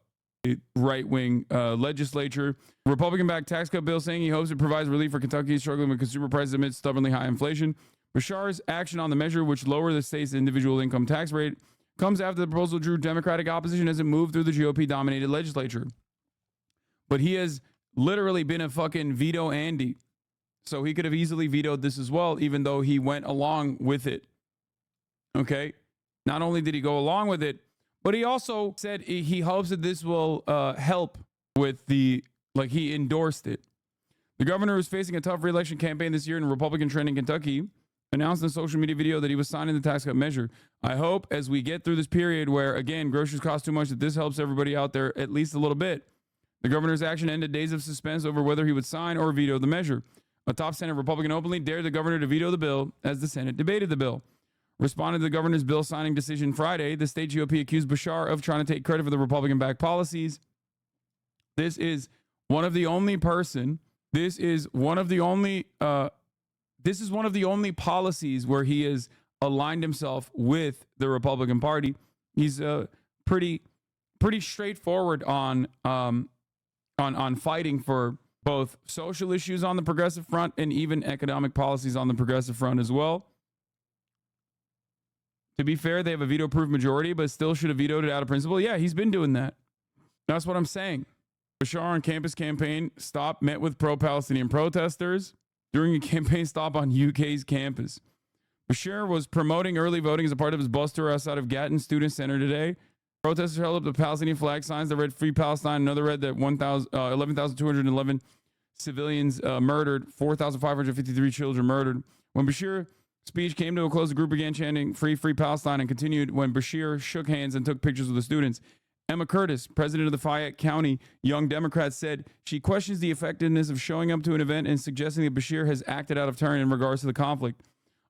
right-wing legislature. Republican-backed tax cut bill saying he hopes it provides relief for Kentucky struggling with consumer prices amid stubbornly high inflation. Beshear's action on the measure, which lower the state's individual income tax rate, comes after the proposal drew Democratic opposition as it moved through the GOP-dominated legislature. But he has literally been a fucking veto Andy. So he could have easily vetoed this as well, even though he went along with it. Okay? Not only did he go along with it, but he also said he hopes that this will help with the, like, he endorsed it. The governor is facing a tough re-election campaign this year in a Republican trend in Kentucky, announced in a social media video that he was signing the tax cut measure. I hope as we get through this period where, again, groceries cost too much, that this helps everybody out there at least a little bit. The governor's action ended days of suspense over whether he would sign or veto the measure. A top Senate Republican openly dared the governor to veto the bill as the Senate debated the bill. Responding to the governor's bill signing decision Friday, the state GOP accused Beshear of trying to take credit for the Republican-backed policies. This is one of the only policies where he has aligned himself with the Republican Party. He's pretty straightforward on fighting for both social issues on the progressive front and even economic policies on the progressive front as well. To be fair, they have a veto-proof majority, but still should have vetoed it out of principle. Yeah, he's been doing that. That's what I'm saying. Beshear on campus campaign stop met with pro-Palestinian protesters during a campaign stop on UK's campus. Beshear was promoting early voting as a part of his bus tour outside of Gatton Student Center today. Protesters held up the Palestinian flag signs that read Free Palestine. Another read that 11,211 civilians murdered, 4,553 children murdered. When Beshear's speech came to a close, the group began chanting Free Palestine and continued when Beshear shook hands and took pictures with the students. Emma Curtis, president of the Fayette County Young Democrats, said she questions the effectiveness of showing up to an event and suggesting that Beshear has acted out of turn in regards to the conflict.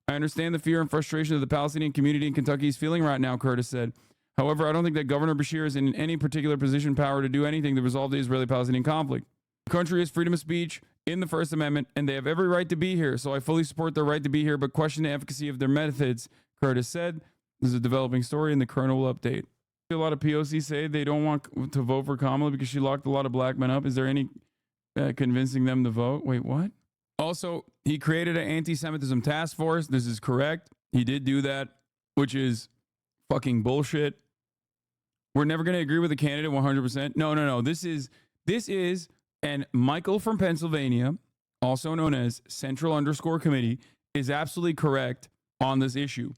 I understand the fear and frustration of the Palestinian community in Kentucky is feeling right now, Curtis said. However, I don't think that Governor Beshear is in any particular position power to do anything to resolve the Israeli-Palestinian conflict. The country has freedom of speech in the First Amendment, and they have every right to be here, so I fully support their right to be here, but question the efficacy of their methods, Curtis said. This is a developing story, and the Colonel will update. A lot of POC say they don't want to vote for Kamala because she locked a lot of black men up. Is there any convincing them to vote? Wait, what? Also, he created an anti-Semitism task force. This is correct. He did do that, which is fucking bullshit. We're never going to agree with the candidate 100%. No. This is, and Michael from Pennsylvania, also known as Central_Committee, is absolutely correct on this issue.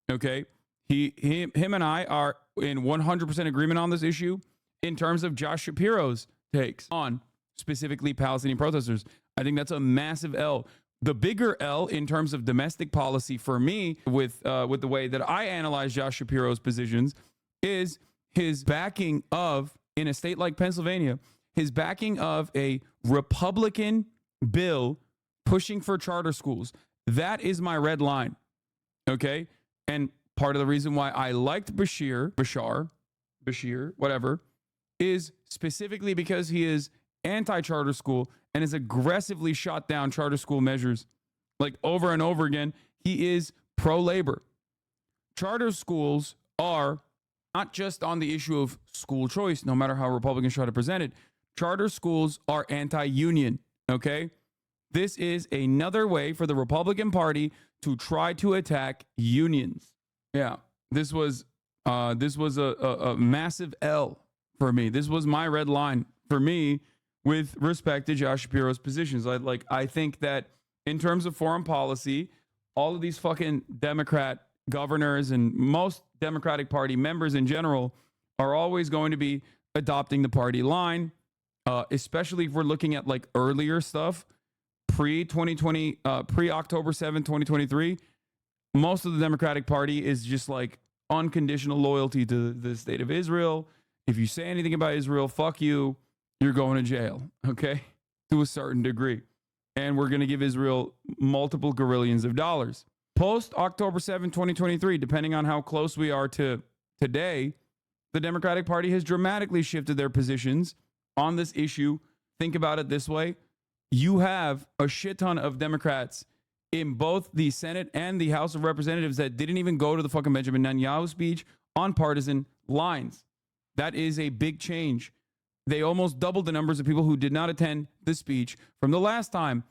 Okay? Him and I are in 100% agreement on this issue in terms of Josh Shapiro's takes on specifically Palestinian protesters. I think that's a massive L. The bigger L in terms of domestic policy for me with the way that I analyze Josh Shapiro's positions is his backing of, in a state like Pennsylvania, his backing of a Republican bill pushing for charter schools. That is my red line. Okay? And part of the reason why I liked Beshear, whatever, is specifically because he is anti-charter school and has aggressively shot down charter school measures. Like over and over again, he is pro-labor. Charter schools are not just on the issue of school choice, no matter how Republicans try to present it. Charter schools are anti-union, okay? This is another way for the Republican Party to try to attack unions. Yeah, this was a massive L for me. This was my red line for me with respect to Josh Shapiro's positions. I think that in terms of foreign policy, all of these fucking Democrat governors and most Democratic Party members in general are always going to be adopting the party line, especially if we're looking at like earlier stuff, pre-2020, pre-October 7, 2023. Most of the Democratic Party is just like unconditional loyalty to the state of Israel. If you say anything about Israel, fuck you, you're going to jail, okay? To a certain degree. And we're going to give Israel multiple gazillions of dollars. Post October 7, 2023, depending on how close we are to today, the Democratic Party has dramatically shifted their positions on this issue. Think about it this way. You have a shit ton of Democrats in both the Senate and the House of Representatives that didn't even go to the fucking Benjamin Netanyahu speech on partisan lines. That is a big change. They almost doubled the numbers of people who did not attend the speech from the last time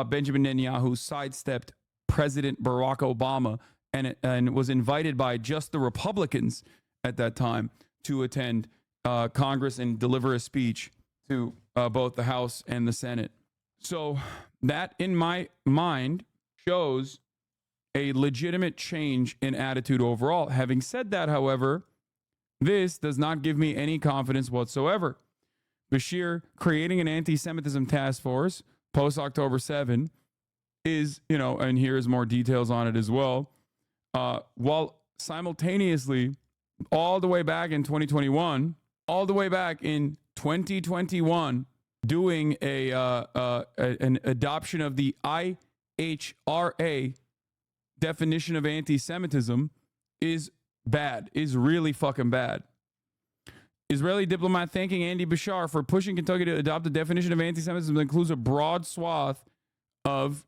Benjamin Netanyahu sidestepped President Barack Obama and was invited by just the Republicans at that time to attend Congress and deliver a speech to both the House and the Senate. So that, in my mind, shows a legitimate change in attitude overall. Having said that, however, this does not give me any confidence whatsoever. Beshear creating an anti-Semitism task force post-October 7 is, and here's more details on it as well, while simultaneously, all the way back in 2021, doing an adoption of the IHRA definition of anti-Semitism is bad, is really fucking bad. Israeli diplomat thanking Andy Beshear for pushing Kentucky to adopt a definition of anti-Semitism that includes a broad swath of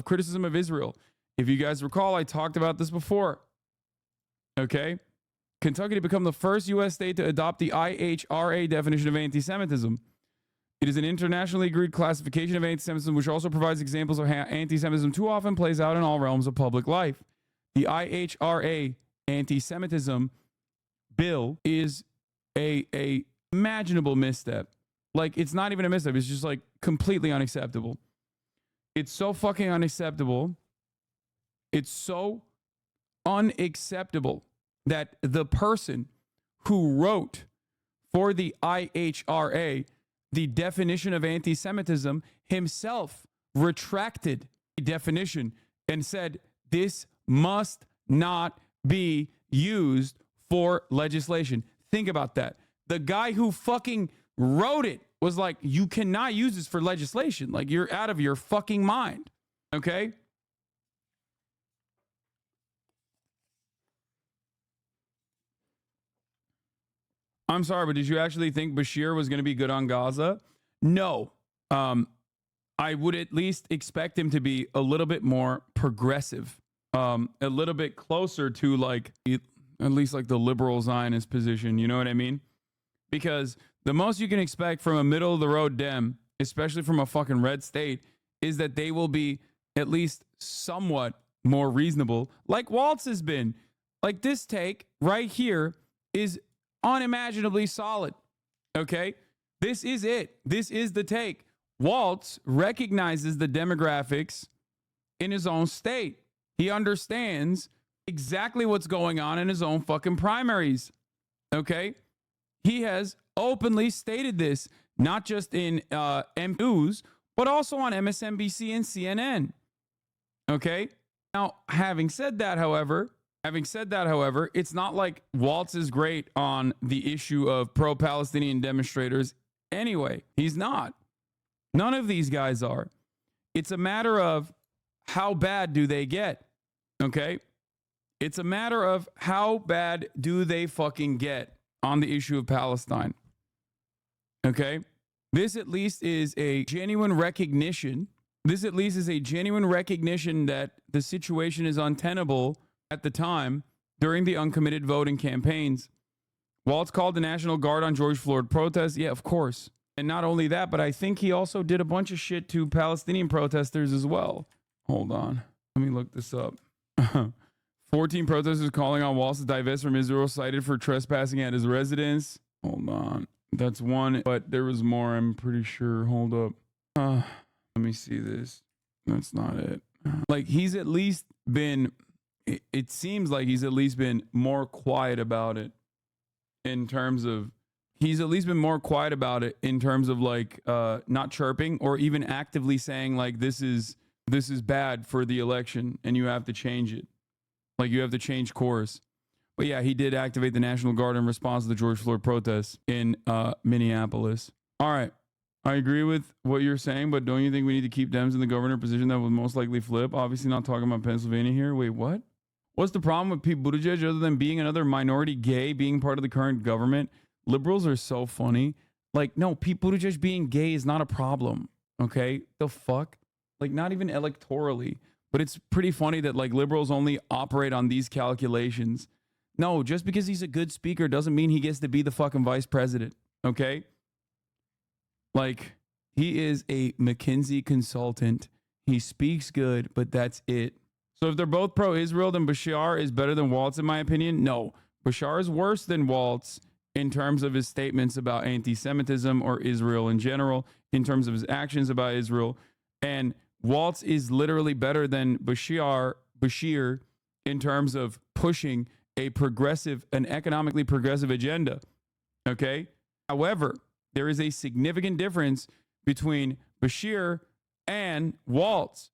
criticism of Israel. If you guys recall, I talked about this before. Okay? Kentucky to become the first U.S. state to adopt the IHRA definition of anti-Semitism. It is an internationally agreed classification of anti-Semitism, which also provides examples of how anti-Semitism too often plays out in all realms of public life. The IHRA anti-Semitism bill is a imaginable misstep. Like, it's not even a misstep. It's just like completely unacceptable. It's so fucking unacceptable. It's so unacceptable that the person who wrote for the IHRA the definition of anti-Semitism himself retracted the definition and said this must not be used for legislation. Think about that. The guy who fucking wrote it was like, you cannot use this for legislation. Like, you're out of your fucking mind. Okay? I'm sorry, but did you actually think Beshear was going to be good on Gaza? No. I would at least expect him to be a little bit more progressive, a little bit closer to like at least like the liberal Zionist position. You know what I mean? Because the most you can expect from a middle of the road Dem, especially from a fucking red state, is that they will be at least somewhat more reasonable, like Waltz has been. Like, this take right here is unimaginably solid. Okay? This is it. This is the take. Waltz recognizes the demographics in his own state. He understands exactly what's going on in his own fucking primaries. Okay? He has openly stated this, not just in M News, but also on MSNBC and CNN. Okay? Now, having said that, however, it's not like Waltz is great on the issue of pro-Palestinian demonstrators anyway. He's not. None of these guys are. It's a matter of how bad do they get? Okay? It's a matter of how bad do they fucking get on the issue of Palestine. Okay? This at least is a genuine recognition. That the situation is untenable at the time during the uncommitted voting campaigns. Waltz called the National Guard on George Floyd protests. Yeah, of course. And not only that, but I think he also did a bunch of shit to Palestinian protesters as well. Hold on. Let me look this up. 14 protesters calling on Waltz to divest from Israel, cited for trespassing at his residence. Hold on. That's one, but there was more, I'm pretty sure. Hold up. Let me see this. That's not it. Like he's at least been, it seems like he's at least been more quiet about it in terms of, he's at least been more quiet about it in terms of like not chirping or even actively saying like this is bad for the election and you have to change it. Like you have to change course. But yeah, he did activate the National Guard in response to the George Floyd protests in Minneapolis. All right. I agree with what you're saying, but don't you think we need to keep Dems in the governor position that would most likely flip? Obviously not talking about Pennsylvania here. Wait, what? What's the problem with Pete Buttigieg other than being another minority gay, being part of the current government? Liberals are so funny. Like, no, Pete Buttigieg being gay is not a problem. Okay? The fuck? Like, not even electorally. But it's pretty funny that, like, liberals only operate on these calculations. No, just because he's a good speaker doesn't mean he gets to be the fucking vice president. Okay? Like, he is a McKinsey consultant. He speaks good, but that's it. So if they're both pro-Israel, then Beshear is better than Waltz, in my opinion? No. Beshear is worse than Waltz in terms of his statements about anti-Semitism or Israel in general, in terms of his actions about Israel. And Waltz is literally better than Beshear in terms of pushing an economically progressive agenda. Okay? However, there is a significant difference between Beshear and Waltz.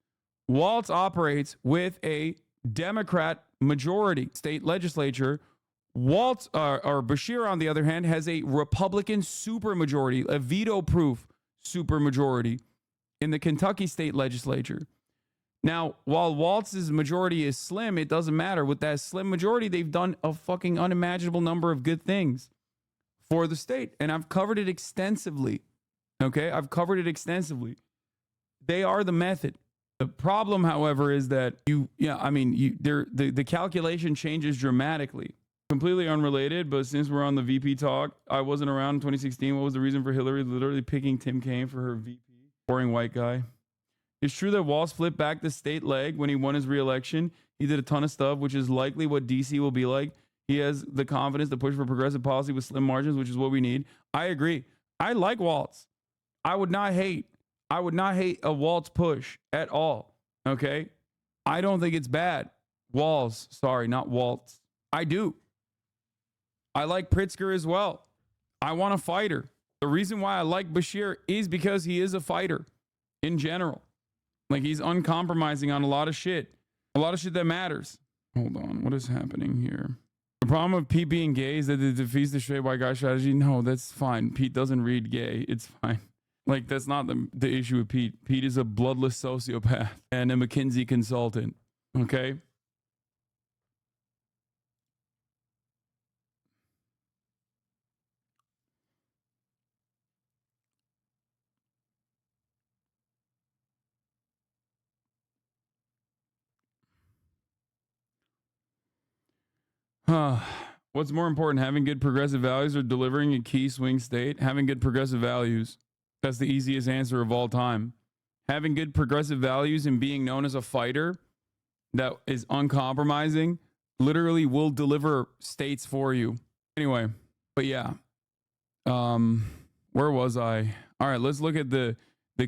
Waltz operates with a Democrat majority state legislature. Waltz or Beshear, on the other hand, has a Republican supermajority, a veto-proof supermajority in the Kentucky state legislature. Now, while Waltz's majority is slim, it doesn't matter. With that slim majority, they've done a fucking unimaginable number of good things for the state, and I've covered it extensively. Okay, I've covered it extensively. They are the method. The problem, however, is that the calculation changes dramatically. Completely unrelated, but since we're on the VP talk, I wasn't around in 2016. What was the reason for Hillary literally picking Tim Kaine for her VP? Boring white guy. It's true that Waltz flipped back the state leg when he won his re-election. He did a ton of stuff, which is likely what DC will be like. He has the confidence to push for progressive policy with slim margins, which is what we need. I agree. I like Waltz. I would not hate a Waltz push at all. Okay? I don't think it's bad. Waltz, sorry, not Waltz. I do. I like Pritzker as well. I want a fighter. The reason why I like Beshear is because he is a fighter in general. Like, he's uncompromising on a lot of shit that matters. Hold on. What is happening here? The problem with Pete being gay is that it defeats the straight white guy strategy. No, that's fine. Pete doesn't read gay. It's fine. Like, that's not the issue with Pete. Pete is a bloodless sociopath and a McKinsey consultant. Okay? What's more important, having good progressive values or delivering a key swing state? Having good progressive values. That's the easiest answer of all time. Having good progressive values and being known as a fighter that is uncompromising literally will deliver states for you. Anyway, but yeah. Where was I? All right, let's look at the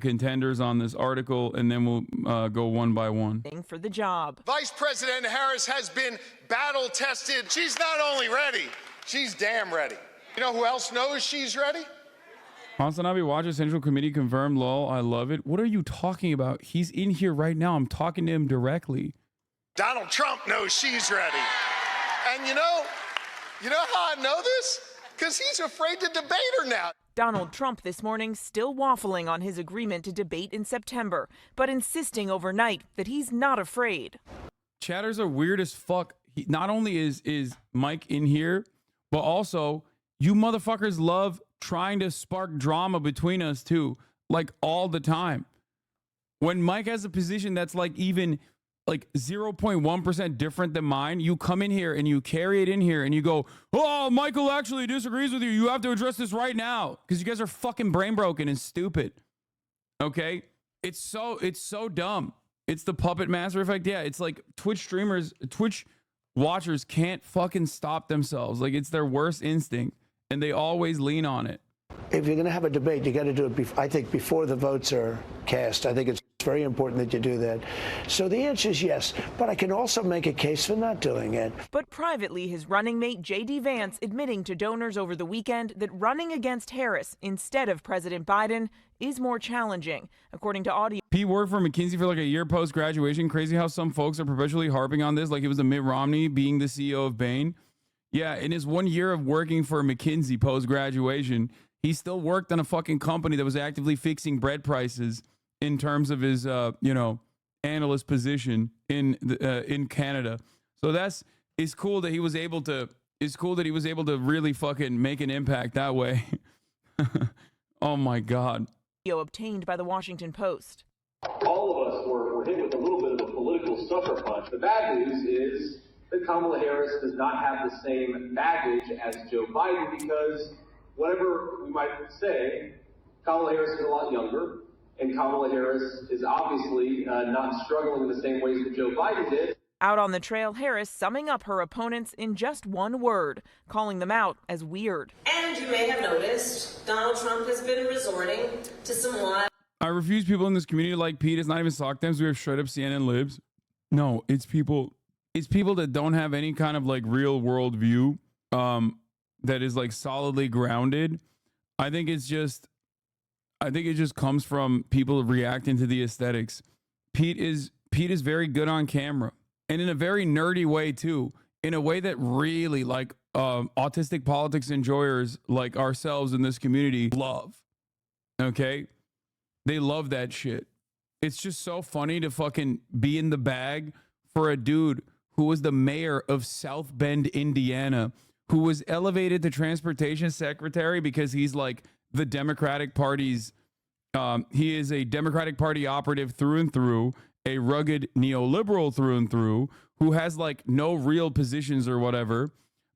contenders on this article, and then we'll go one by one. For the job. Vice President Harris has been battle tested. She's not only ready, she's damn ready. You know who else knows she's ready? Hasanabi watches Central Committee confirmed. Lol, I love it. What are you talking about? He's in here right now. I'm talking to him directly. Donald Trump knows she's ready. And you know how I know this? Because he's afraid to debate her now. Donald Trump this morning still waffling on his agreement to debate in September, but insisting overnight that he's not afraid. Chatters are weird as fuck. Not only is Mike in here, but also you motherfuckers love trying to spark drama between us too, like all the time. When Mike has a position that's like even like 0.1% different than mine, you come in here and you carry it in here and you go, oh, Michael actually disagrees with you. You have to address this right now because you guys are fucking brain broken and stupid. Okay? It's so dumb. It's the puppet master effect. Yeah, it's like Twitch watchers can't fucking stop themselves. Like, it's their worst instinct and they always lean on it. If you're going to have a debate, you got to do it, I think, before the votes are cast. I think it's very important that you do that. So the answer is yes, but I can also make a case for not doing it. But privately, his running mate, J.D. Vance, admitting to donors over the weekend that running against Harris instead of President Biden is more challenging. According to audio. Pete worked for McKinsey for like a year post-graduation. Crazy how some folks are perpetually harping on this like it was a Mitt Romney being the CEO of Bain. Yeah, in his 1 year of working for McKinsey post-graduation, he still worked on a fucking company that was actively fixing bread prices in terms of his, analyst position in Canada. So it's cool that he was able to. It's cool that he was able to really fucking make an impact that way. Oh my God. Obtained by the Washington Post. All of us were hit with a little bit of a political sucker punch. The bad news is that Kamala Harris does not have the same baggage as Joe Biden because whatever we might say, Kamala Harris is a lot younger, and Kamala Harris is obviously not struggling in the same ways that Joe Biden did. Out on the trail, Harris summing up her opponents in just one word, calling them out as weird. And you may have noticed Donald Trump has been resorting to some wild. I refuse people in this community like Pete. It's not even sock times. We have straight up CNN libs. No, it's people that don't have any kind of like real world view that is like solidly grounded. I think it just comes from people reacting to the aesthetics. Pete is very good on camera and in a very nerdy way too, in a way that really like autistic politics enjoyers like ourselves in this community love. Okay? They love that shit. It's just so funny to fucking be in the bag for a dude who was the mayor of South Bend, Indiana, who was elevated to transportation secretary because he's like the Democratic Party's, he is a Democratic Party operative through and through, a rugged neoliberal through and through, who has like no real positions or whatever,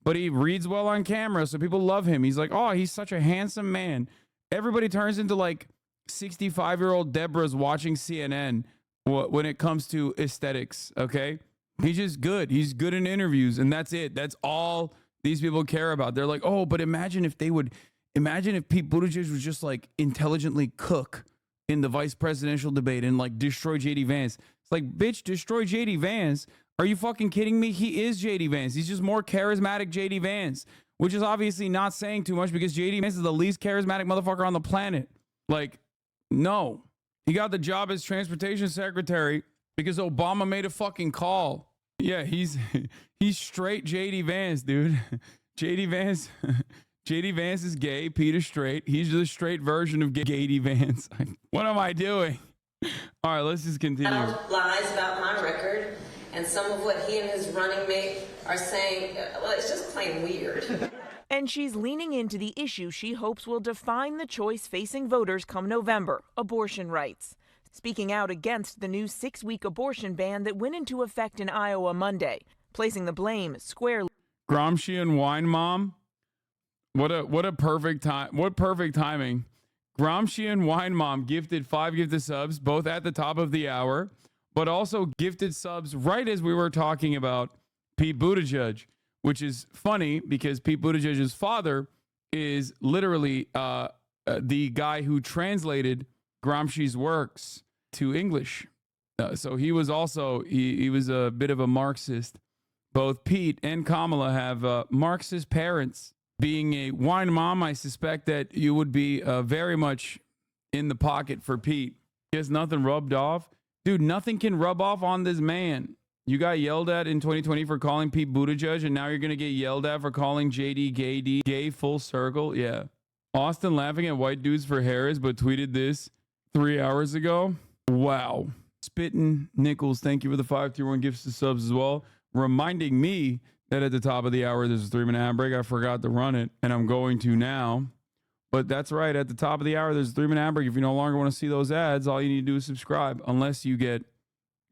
but he reads well on camera, so people love him. He's like, oh, he's such a handsome man. Everybody turns into like 65-year-old Deborah's watching CNN when it comes to aesthetics, okay? He's just good. He's good in interviews, and that's it. That's all these people care about. They're like, oh, but imagine if Pete Buttigieg was just like intelligently cook in the vice presidential debate and like destroy JD Vance. It's like, bitch, destroy JD Vance? Are you fucking kidding me? He is JD Vance. He's just more charismatic JD Vance, which is obviously not saying too much because JD Vance is the least charismatic motherfucker on the planet. Like, no. He got the job as transportation secretary because Obama made a fucking call. Yeah, he's straight JD Vance, dude. JD Vance is gay. Peter's straight. He's the straight version of JD Vance. What am I doing? All right, let's just continue. Lies about my record, and some of what he and his running mate are saying, well, it's just plain weird. And she's leaning into the issue she hopes will define the choice facing voters come November, abortion rights. Speaking out against the new 6-week abortion ban that went into effect in Iowa Monday, placing the blame squarely. Gramscian wine mom. What a perfect time. What perfect timing. Gramscian wine mom gifted 5 gifted subs, both at the top of the hour, but also gifted subs right as we were talking about Pete Buttigieg, which is funny because Pete Buttigieg's father is literally the guy who translated Gramsci's works to English. So he was also, he was a bit of a Marxist. Both Pete and Kamala have Marxist parents. Being a wine mom, I suspect that you would be very much in the pocket for Pete. He has nothing rubbed off. Dude, nothing can rub off on this man. You got yelled at in 2020 for calling Pete Buttigieg, and now you're going to get yelled at for calling JD gay full circle. Yeah. Austin laughing at white dudes for Harris, but tweeted this 3 hours ago. Wow. Spittin' Nichols, thank you for the 5 tier 1 gifts to subs as well. Reminding me that at the top of the hour, there's a 3-minute ad break. I forgot to run it, and I'm going to now. But that's right. At the top of the hour, there's a 3-minute ad break. If you no longer want to see those ads, all you need to do is subscribe, unless you get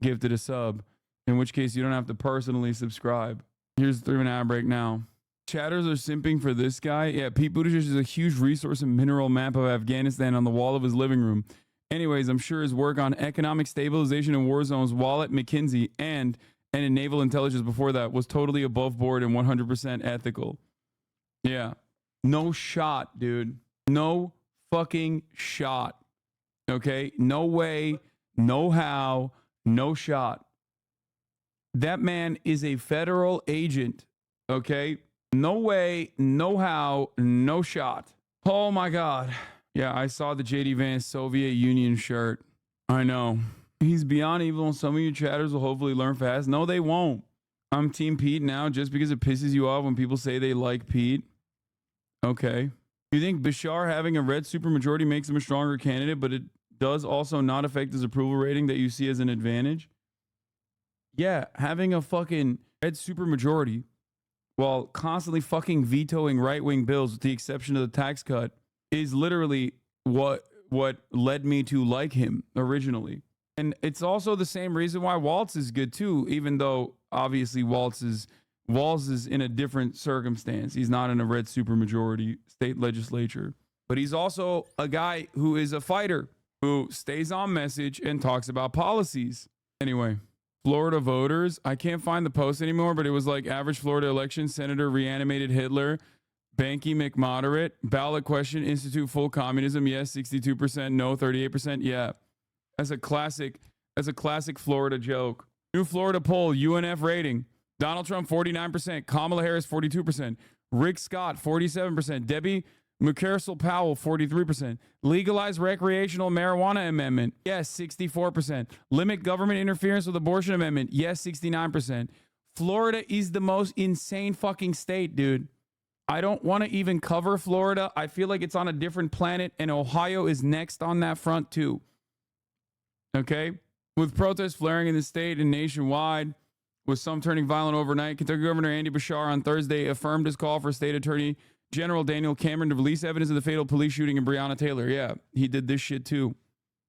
gifted a sub, in which case you don't have to personally subscribe. Here's the 3-minute ad break now. Chatters are simping for this guy. Yeah, Pete Buttigieg is a huge resource and mineral map of Afghanistan on the wall of his living room. Anyways, I'm sure his work on economic stabilization in war zones while at McKinsey and in naval intelligence before that was totally above board and 100% ethical. Yeah. No shot, dude. No fucking shot. Okay? No way No how, no shot. That man is a federal agent, okay? No way, no how, no shot. Oh my God. Yeah, I saw the JD Vance Soviet Union shirt. I know. He's beyond evil, and some of you chatters will hopefully learn fast. No, they won't. I'm Team Pete now just because it pisses you off when people say they like Pete. Okay. You think Beshear having a red supermajority makes him a stronger candidate, but it does also not affect his approval rating that you see as an advantage? Yeah, having a fucking red supermajority while constantly fucking vetoing right-wing bills with the exception of the tax cut is literally what led me to like him originally. And it's also the same reason why Walz is good too, even though obviously Walz is in a different circumstance. He's not in a red supermajority state legislature, but he's also a guy who is a fighter who stays on message and talks about policies. Anyway, Florida voters, I can't find the post anymore, but it was like average Florida election, Senator reanimated Hitler, Banky McModerate, ballot question, institute full communism, yes, 62%, no, 38%, yeah. That's a classic Florida joke. New Florida poll, UNF rating. Donald Trump, 49%. Kamala Harris, 42%. Rick Scott, 47%. Debbie McCarsell Powell, 43%. Legalize recreational marijuana amendment. Yes, 64%. Limit government interference with abortion amendment. Yes, 69%. Florida is the most insane fucking state, dude. I don't want to even cover Florida. I feel like it's on a different planet, and Ohio is next on that front too. Okay? With protests flaring in the state and nationwide, with some turning violent overnight, Kentucky Governor Andy Beshear on Thursday affirmed his call for State Attorney General Daniel Cameron to release evidence of the fatal police shooting in Breonna Taylor. Yeah, he did this shit too.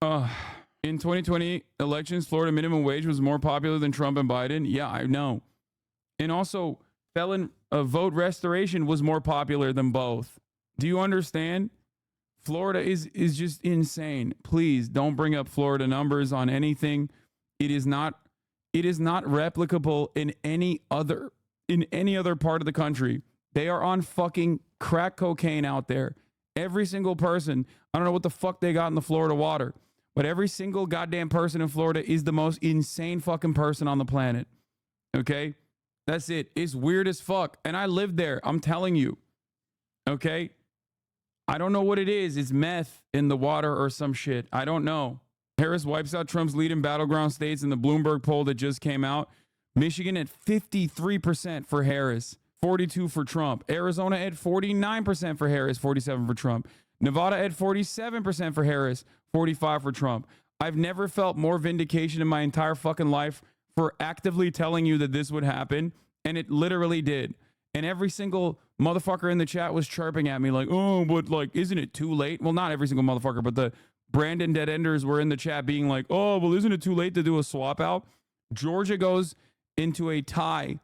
In 2020 elections, Florida minimum wage was more popular than Trump and Biden. Yeah, I know. And also, felon vote restoration was more popular than both. Do you understand? Florida is just insane. Please don't bring up Florida numbers on anything. It is not replicable in any other part of the country. They are on fucking crack cocaine out there. Every single person, I don't know what the fuck they got in the Florida water, but every single goddamn person in Florida is the most insane fucking person on the planet. Okay? That's it. It's weird as fuck. And I lived there. I'm telling you. Okay? I don't know what it is. It's meth in the water or some shit. I don't know. Harris wipes out Trump's lead in battleground states in the Bloomberg poll that just came out. Michigan at 53% for Harris, 42% for Trump. Arizona at 49% for Harris, 47% for Trump. Nevada at 47% for Harris, 45% for Trump. I've never felt more vindication in my entire fucking life for actively telling you that this would happen, and it literally did. And every single motherfucker in the chat was chirping at me like, oh, but like, isn't it too late? Well, not every single motherfucker, but the Brandon Dead Enders were in the chat being like, oh, well, isn't it too late to do a swap out? Georgia goes into a tie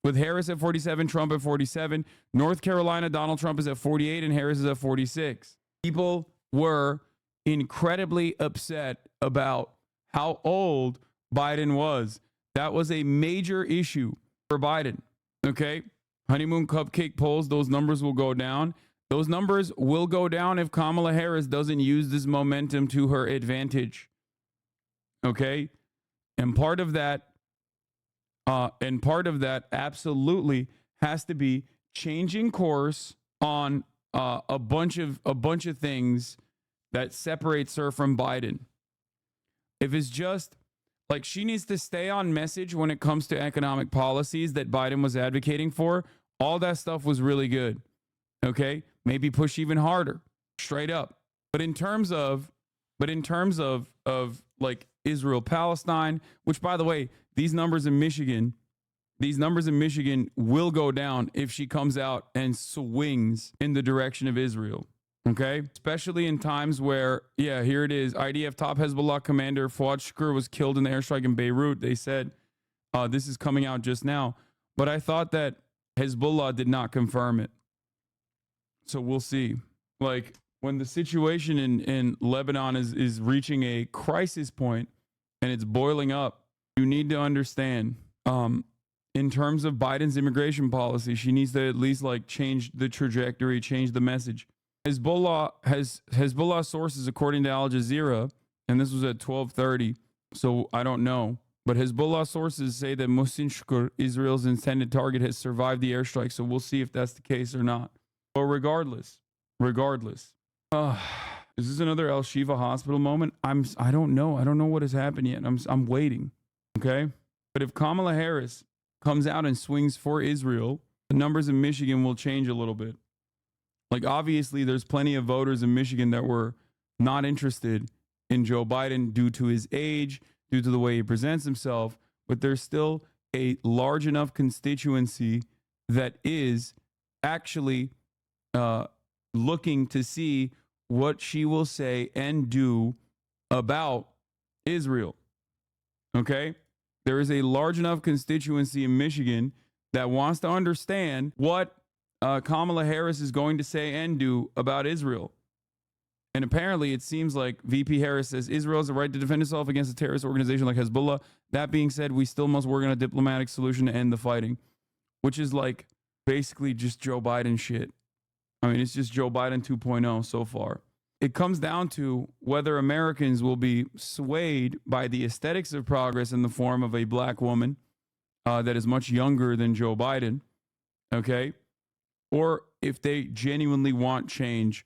with Harris at 47, Trump at 47. North Carolina, Donald Trump is at 48 and Harris is at 46. People were incredibly upset about how old Biden was. That was a major issue for Biden. Okay? Honeymoon cupcake polls, those numbers will go down. Those numbers will go down if Kamala Harris doesn't use this momentum to her advantage. Okay? And part of that absolutely has to be changing course on a bunch of things that separates her from Biden. If it's just like she needs to stay on message when it comes to economic policies that Biden was advocating for, all that stuff was really good. Okay? Maybe push even harder, straight up. But in terms of like Israel, Palestine, which by the way, these numbers in Michigan will go down if she comes out and swings in the direction of Israel. Okay? Especially in times where, yeah, here it is. IDF top Hezbollah commander Fouad Shukr was killed in the airstrike in Beirut. They said this is coming out just now. But I thought that Hezbollah did not confirm it. So we'll see. Like when the situation in Lebanon is reaching a crisis point and it's boiling up, you need to understand in terms of Biden's immigration policy, she needs to at least like change the trajectory, change the message. Hezbollah sources, according to Al Jazeera, and this was at 12:30, So I don't know. But Hezbollah sources say that Mohsen Shukr, Israel's intended target, has survived the airstrike. So we'll see if that's the case or not. But regardless, is this another El Shifa hospital moment? I don't know. I don't know what has happened yet. I'm waiting. Okay. But if Kamala Harris comes out and swings for Israel, the numbers in Michigan will change a little bit. Like, obviously, there's plenty of voters in Michigan that were not interested in Joe Biden due to his age, due to the way he presents himself, but there's still a large enough constituency that is actually looking to see what she will say and do about Israel. Okay? There is a large enough constituency in Michigan that wants to understand what Kamala Harris is going to say and do about Israel. And apparently, it seems like VP Harris says Israel has the right to defend itself against a terrorist organization like Hezbollah. That being said, we still must work on a diplomatic solution to end the fighting, which is like basically just Joe Biden shit. I mean, it's just Joe Biden 2.0 so far. It comes down to whether Americans will be swayed by the aesthetics of progress in the form of a black woman that is much younger than Joe Biden, okay? Or if they genuinely want change.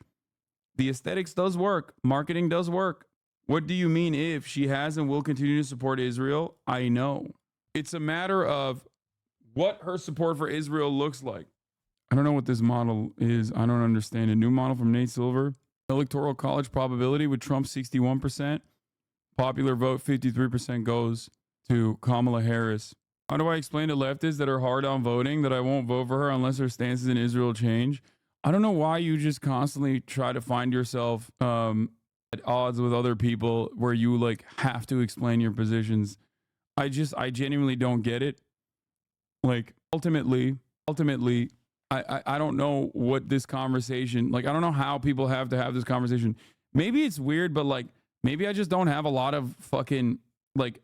The aesthetics does work. Marketing does work. What do you mean if she has and will continue to support Israel? I know. It's a matter of what her support for Israel looks like. I don't know what this model is. I don't understand. A new model from Nate Silver. Electoral college probability with Trump 61%. Popular vote 53% goes to Kamala Harris. How do I explain to leftists that are hard on voting that I won't vote for her unless her stances in Israel change? I don't know why you just constantly try to find yourself at odds with other people where you like have to explain your positions. I genuinely don't get it. Like ultimately, I don't know what this conversation, like, I don't know how people have to have this conversation. Maybe it's weird, but like, maybe I just don't have a lot of fucking like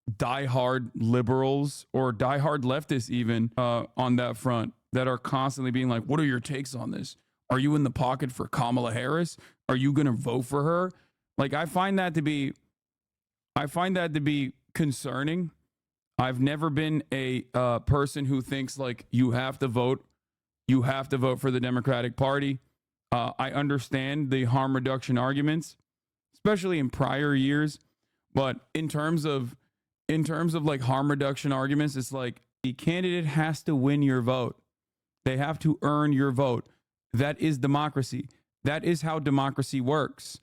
diehard liberals or diehard leftists even on that front that are constantly being like, what are your takes on this? Are you in the pocket for Kamala Harris? Are you going to vote for her? Like, I find that to be concerning. I've never been a person who thinks like you have to vote for the Democratic Party. I understand the harm reduction arguments, especially in prior years. But in terms of like harm reduction arguments, it's like the candidate has to win your vote. They have to earn your vote. That is democracy. That is how democracy works.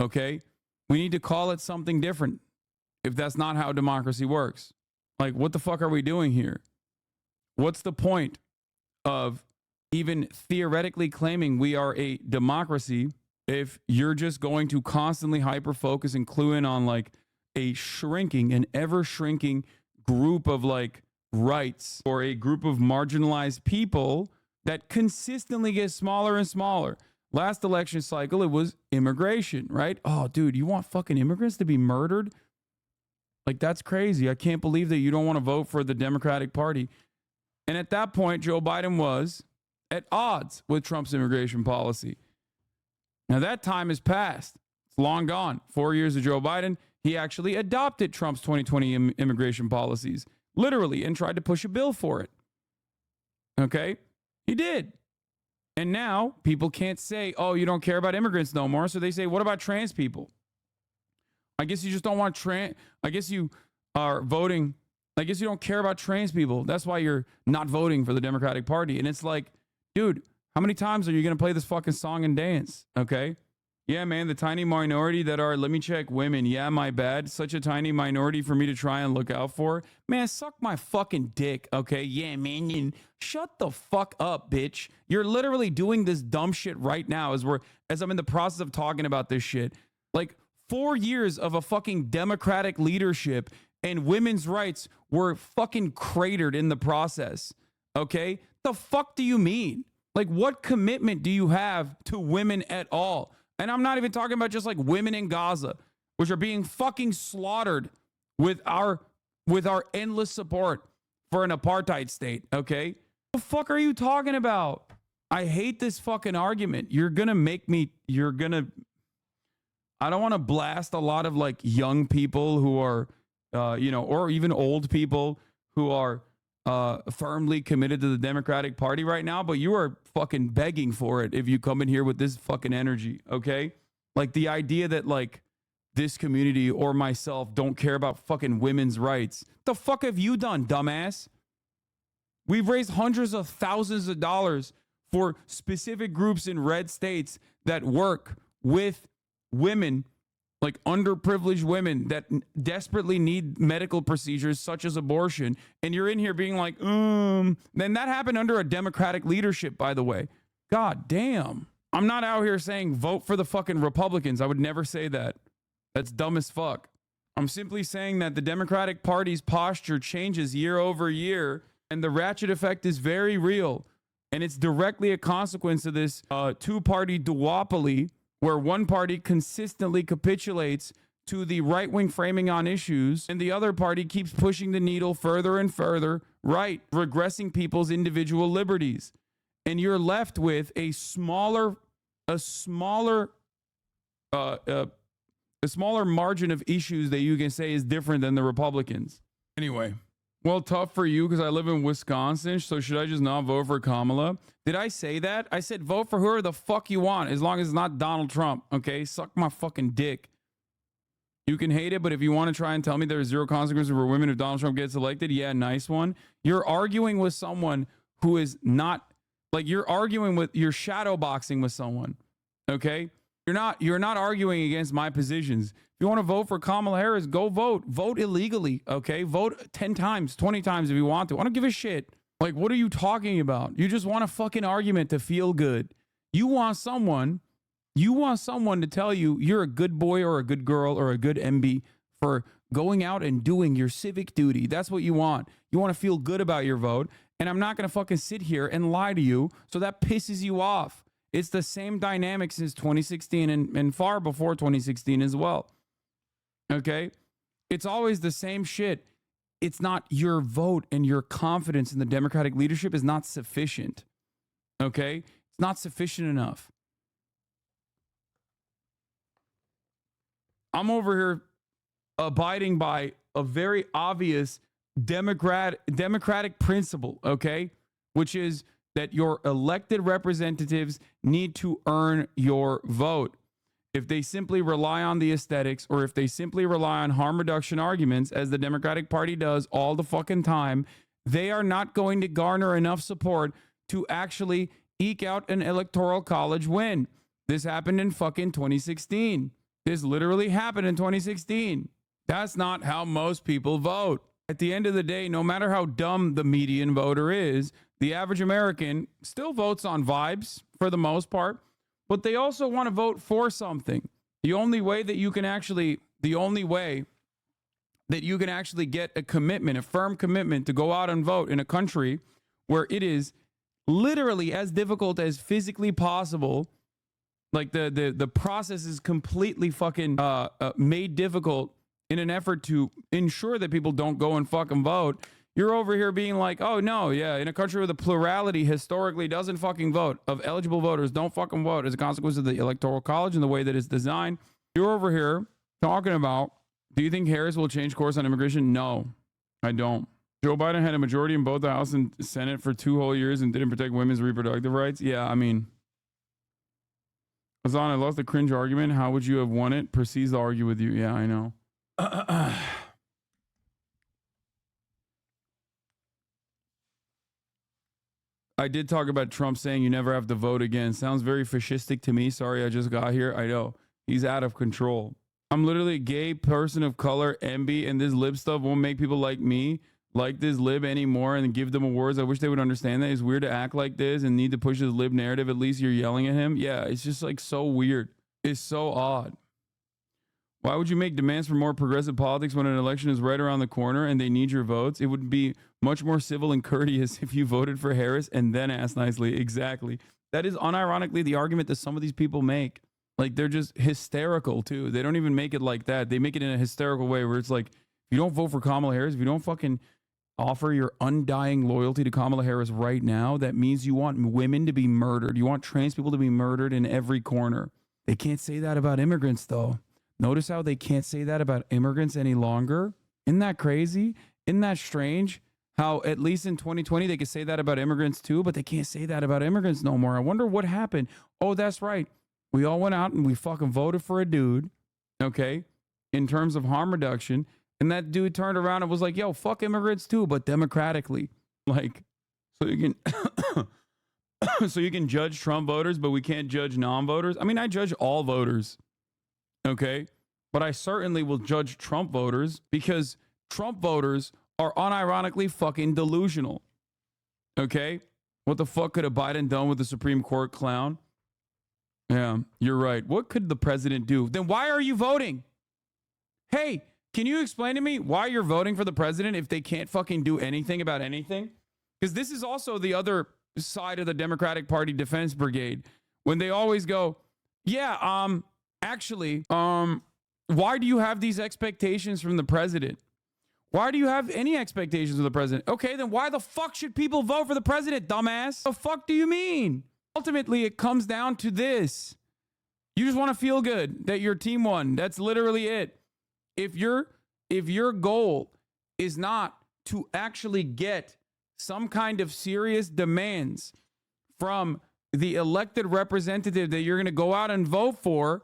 Okay? We need to call it something different if that's not how democracy works. Like, what the fuck are we doing here? What's the point of even theoretically claiming we are a democracy if you're just going to constantly hyper-focus and clue in on like an ever-shrinking group of like rights or a group of marginalized people that consistently get smaller and smaller. Last election cycle, it was immigration, right? Oh, dude, you want fucking immigrants to be murdered? Like, that's crazy. I can't believe that you don't want to vote for the Democratic Party. And at that point, Joe Biden was at odds with Trump's immigration policy. Now, that time has passed. It's long gone. 4 years of Joe Biden, he actually adopted Trump's 2020 immigration policies, literally, and tried to push a bill for it. Okay? He did. And now people can't say, oh, you don't care about immigrants no more. So they say, what about trans people? I guess you just don't want I guess you are voting. I guess you don't care about trans people. That's why you're not voting for the Democratic Party. And it's like, dude, how many times are you going to play this fucking song and dance? Okay? Yeah, man, the tiny minority that are, let me check, women. Yeah, my bad. Such a tiny minority for me to try and look out for. Man, suck my fucking dick, okay? Yeah, man, shut the fuck up, bitch. You're literally doing this dumb shit right now as I'm in the process of talking about this shit. Like, 4 years of a fucking Democratic leadership and women's rights were fucking cratered in the process, okay? The fuck do you mean? Like, what commitment do you have to women at all? And I'm not even talking about just like women in Gaza, which are being fucking slaughtered with our endless support for an apartheid state, okay? What the fuck are you talking about? I hate this fucking argument. I don't want to blast a lot of like young people who are, or even old people who are firmly committed to the Democratic Party right now, but you are fucking begging for it if you come in here with this fucking energy, okay? Like the idea that like this community or myself don't care about fucking women's rights. The fuck have you done, dumbass? We've raised hundreds of thousands of dollars for specific groups in red states that work with women, like underprivileged women that desperately need medical procedures such as abortion. And you're in here being like, then that happened under a Democratic leadership, by the way. God damn. I'm not out here saying vote for the fucking Republicans. I would never say that. That's dumb as fuck. I'm simply saying that the Democratic Party's posture changes year over year, and the ratchet effect is very real. And it's directly a consequence of this two-party duopoly, where one party consistently capitulates to the right-wing framing on issues, and the other party keeps pushing the needle further and further right, regressing people's individual liberties. And you're left with a smaller margin of issues that you can say is different than the Republicans. Anyway, well, tough for you because I live in Wisconsin, so should I just not vote for Kamala? Did I say that? I said vote for whoever the fuck you want, as long as it's not Donald Trump, okay? Suck my fucking dick. You can hate it, but if you want to try and tell me there's zero consequences for women if Donald Trump gets elected, yeah, nice one. You're arguing with someone who is not, like you're shadow boxing with someone, okay? You're not arguing against my positions. If you want to vote for Kamala Harris, go vote. Vote illegally, okay? Vote 10 times, 20 times if you want to. I don't give a shit. Like, what are you talking about? You just want a fucking argument to feel good. You want someone to tell you you're a good boy or a good girl or a good MB for going out and doing your civic duty. That's what you want. You want to feel good about your vote. And I'm not going to fucking sit here and lie to you, so that pisses you off. It's the same dynamic since 2016 and far before 2016 as well. Okay? It's always the same shit. It's not your vote and your confidence in the Democratic leadership is not sufficient. Okay? It's not sufficient enough. I'm over here abiding by a very obvious democratic principle, okay? Which is that your elected representatives need to earn your vote. If they simply rely on the aesthetics, or if they simply rely on harm reduction arguments, as the Democratic Party does all the fucking time, they are not going to garner enough support to actually eke out an electoral college win. This happened in fucking 2016. This literally happened in 2016. That's not how most people vote. At the end of the day, no matter how dumb the median voter is, the average American still votes on vibes for the most part, but they also want to vote for something. The only way that you can actually get a commitment, a firm commitment to go out and vote in a country where it is literally as difficult as physically possible, like the process is completely fucking made difficult in an effort to ensure that people don't go and fucking vote. You're over here being like, oh no, yeah, in a country where the plurality historically doesn't fucking vote, of eligible voters don't fucking vote as a consequence of the Electoral College and the way that it's designed. You're over here talking about, do you think Harris will change course on immigration? No, I don't. Joe Biden had a majority in both the House and Senate for 2 whole years and didn't protect women's reproductive rights. Yeah, I mean, Hassan, I lost the cringe argument. How would you have won it? Proceeds to argue with you. Yeah, I know. I did talk about Trump saying you never have to vote again. Sounds very fascistic to me. Sorry, I just got here. I know. He's out of control. I'm literally a gay person of color, MB, and this lib stuff won't make people like me like this lib anymore and give them awards. I wish they would understand that. It's weird to act like this and need to push this lib narrative. At least you're yelling at him. Yeah, it's just like so weird. It's so odd. Why would you make demands for more progressive politics when an election is right around the corner and they need your votes? It would be much more civil and courteous if you voted for Harris and then asked nicely. Exactly. That is unironically the argument that some of these people make. Like, they're just hysterical too. They don't even make it like that. They make it in a hysterical way where it's like, if you don't vote for Kamala Harris, if you don't fucking offer your undying loyalty to Kamala Harris right now, that means you want women to be murdered. You want trans people to be murdered in every corner. They can't say that about immigrants though. Notice how they can't say that about immigrants any longer? Isn't that crazy? Isn't that strange? How at least in 2020 they could say that about immigrants too, but they can't say that about immigrants no more. I wonder what happened. Oh, that's right. We all went out and we fucking voted for a dude, okay, in terms of harm reduction. And that dude turned around and was like, yo, fuck immigrants too, but democratically. Like, so you can so you can judge Trump voters, but we can't judge non-voters. I mean, I judge all voters, okay? But I certainly will judge Trump voters because Trump voters are unironically fucking delusional, okay? What the fuck could a Biden done with the Supreme Court clown? Yeah, you're right. What could the president do? Then why are you voting? Hey, can you explain to me why you're voting for the president if they can't fucking do anything about anything? Because this is also the other side of the Democratic Party defense brigade. When they always go, yeah, actually, why do you have these expectations from the president? Why do you have any expectations of the president? Okay, then why the fuck should people vote for the president, dumbass? The fuck do you mean? Ultimately, it comes down to this. You just want to feel good that your team won. That's literally it. If your goal is not to actually get some kind of serious demands from the elected representative that you're going to go out and vote for,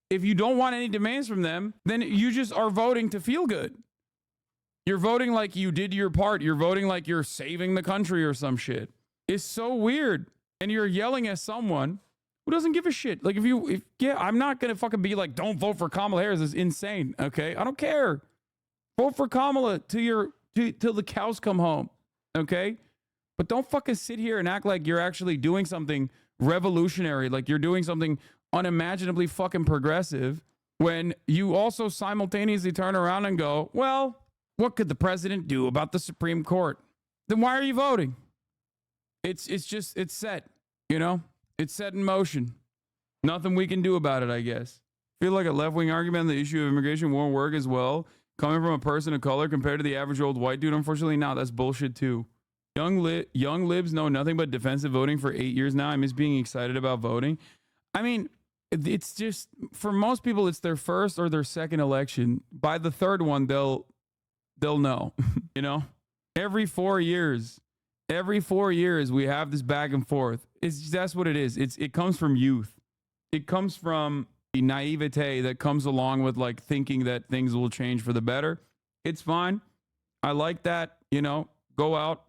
if you don't want any demands from them, then you just are voting to feel good. You're voting like you did your part. You're voting like you're saving the country or some shit. It's so weird. And you're yelling at someone who doesn't give a shit. Like I'm not going to fucking be like, don't vote for Kamala Harris. It's insane. Okay. I don't care. Vote for Kamala till the cows come home. Okay. But don't fucking sit here and act like you're actually doing something revolutionary. Like you're doing something unimaginably fucking progressive when you also simultaneously turn around and go, well, what could the president do about the Supreme Court? Then why are you voting? It's set, you know, it's set in motion. Nothing we can do about it, I guess. I feel like a left-wing argument on the issue of immigration won't work as well coming from a person of color compared to the average old white dude. Unfortunately, no, that's bullshit too. Young libs know nothing but defensive voting for 8 years now. I miss being excited about voting. I mean, it's just, for most people, it's their first or their second election. By the third one, they'll know, you know? Every 4 years we have this back and forth. That's what it is. It comes from youth. It comes from the naivete that comes along with like thinking that things will change for the better. It's fine. I like that, you know, go out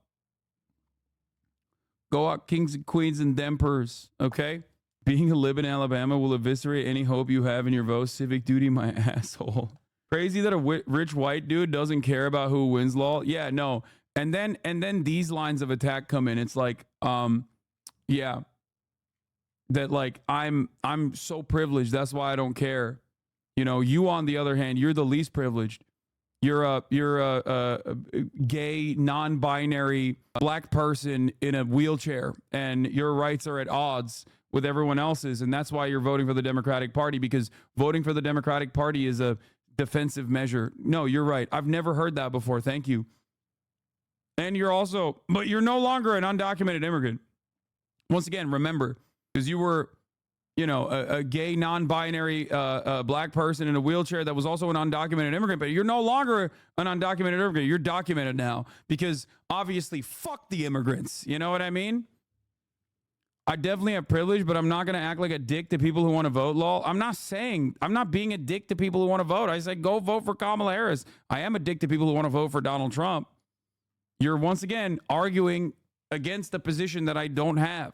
kings and queens and dempers. Okay. Being a lib in Alabama will eviscerate any hope you have in your vote. Civic duty, my asshole. Crazy that a rich white dude doesn't care about who wins law. Yeah, no. And then these lines of attack come in. It's like, yeah, that like I'm so privileged. That's why I don't care. You know, you on the other hand, you're the least privileged. You're a gay, non-binary black person in a wheelchair, and your rights are at odds with everyone else's, and that's why you're voting for the Democratic Party, because voting for the Democratic Party is a defensive measure. No, you're right. I've never heard that before. Thank you. And but you're no longer an undocumented immigrant. Once again, remember, because you were, you know, a gay, non-binary black person in a wheelchair that was also an undocumented immigrant, but you're no longer an undocumented immigrant. You're documented now because obviously fuck the immigrants. You know what I mean? I definitely have privilege, but I'm not going to act like a dick to people who want to vote, lol. I'm not being a dick to people who want to vote. I say, go vote for Kamala Harris. I am a dick to people who want to vote for Donald Trump. You're once again arguing against the position that I don't have.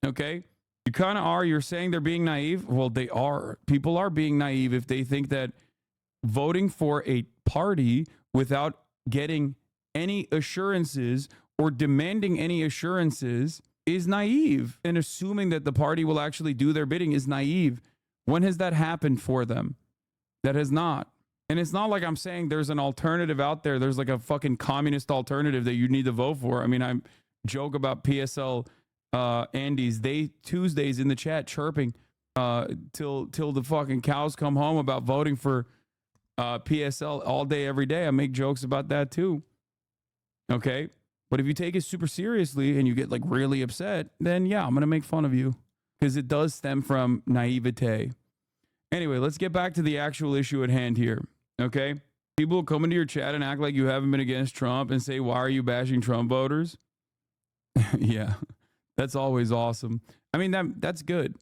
Okay? You kind of are. You're saying they're being naive. Well, they are. People are being naive if they think that voting for a party without getting any assurances or demanding any assurances is naive, and assuming that the party will actually do their bidding is naive. When has that happened for them? That has not. And it's not like I'm saying there's an alternative out there. There's like a fucking communist alternative that you need to vote for. I mean, I joke about PSL Andy's. Tuesdays in the chat chirping till the fucking cows come home about voting for PSL all day, every day. I make jokes about that too. Okay? But if you take it super seriously and you get like really upset, then yeah, I'm going to make fun of you because it does stem from naivete. Anyway, let's get back to the actual issue at hand here. Okay. People come into your chat and act like you haven't been against Trump and say, why are you bashing Trump voters? Yeah, that's always awesome. I mean, that's good.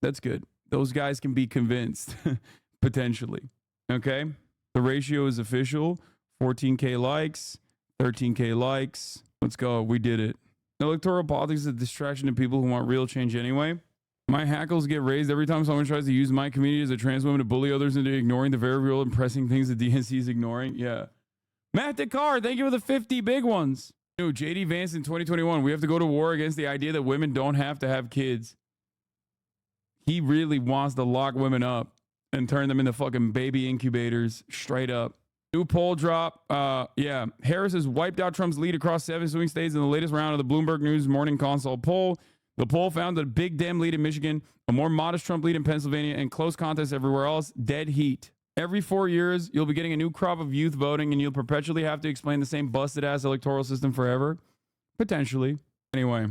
That's good. Those guys can be convinced, potentially. Okay. The ratio is official. 14K likes, 13K likes. Let's go. We did it. Electoral politics is a distraction to people who want real change anyway. My hackles get raised every time someone tries to use my community as a trans woman to bully others into ignoring the very real and pressing things the DNC is ignoring. Yeah. Matt Descartes, thank you for the 50 big ones. Dude, JD Vance in 2021, we have to go to war against the idea that women don't have to have kids. He really wants to lock women up and turn them into fucking baby incubators, straight up. New poll drop. Yeah. Harris has wiped out Trump's lead across 7 swing states in the latest round of the Bloomberg News Morning Consult poll. The poll found a big damn lead in Michigan, a more modest Trump lead in Pennsylvania, and close contests everywhere else. Dead heat. Every 4 years, you'll be getting a new crop of youth voting, and you'll perpetually have to explain the same busted-ass electoral system forever. Potentially. Anyway,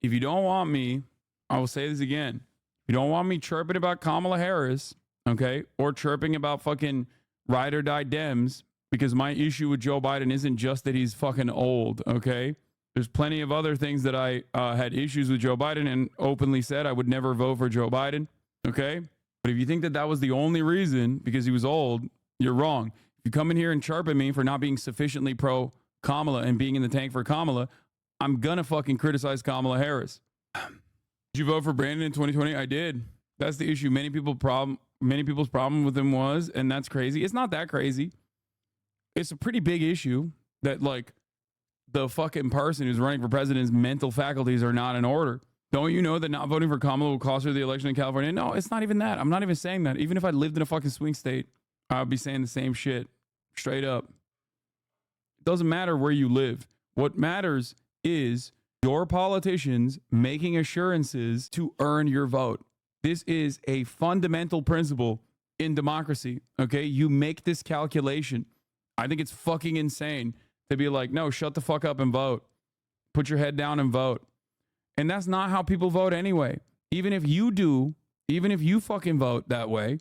if you don't want me, I will say this again. If you don't want me chirping about Kamala Harris, okay, or chirping about fucking ride or die Dems, because my issue with Joe Biden isn't just that he's fucking old, okay? There's plenty of other things that I had issues with Joe Biden and openly said I would never vote for Joe Biden, okay? But if you think that that was the only reason because he was old, you're wrong. If you come in here and chirp at me for not being sufficiently pro Kamala and being in the tank for Kamala, I'm gonna fucking criticize Kamala Harris. Did you vote for Brandon in 2020? I did. That's the issue. Many people's problem with him was, and that's crazy. It's not that crazy. It's a pretty big issue that, like, the fucking person who's running for president's mental faculties are not in order. Don't you know that not voting for Kamala will cost her the election in California? No, it's not even that. I'm not even saying that. Even if I lived in a fucking swing state, I would be saying the same shit. Straight up. It doesn't matter where you live. What matters is your politicians making assurances to earn your vote. This is a fundamental principle in democracy, okay? You make this calculation. I think it's fucking insane to be like, no, shut the fuck up and vote. Put your head down and vote. And that's not how people vote anyway. Even if you do, even if you fucking vote that way,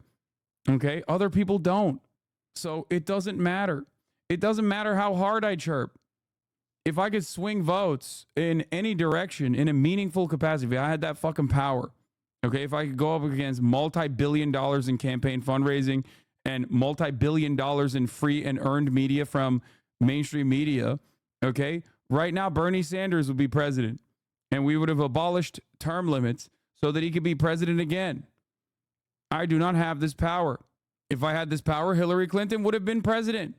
okay, other people don't. So it doesn't matter. It doesn't matter how hard I chirp. If I could swing votes in any direction in a meaningful capacity, if I had that fucking power, okay, if I could go up against multi-billion dollars in campaign fundraising and multi-billion dollars in free and earned media from mainstream media, okay, right now Bernie Sanders would be president and we would have abolished term limits so that he could be president again. I do not have this power. If I had this power, Hillary Clinton would have been president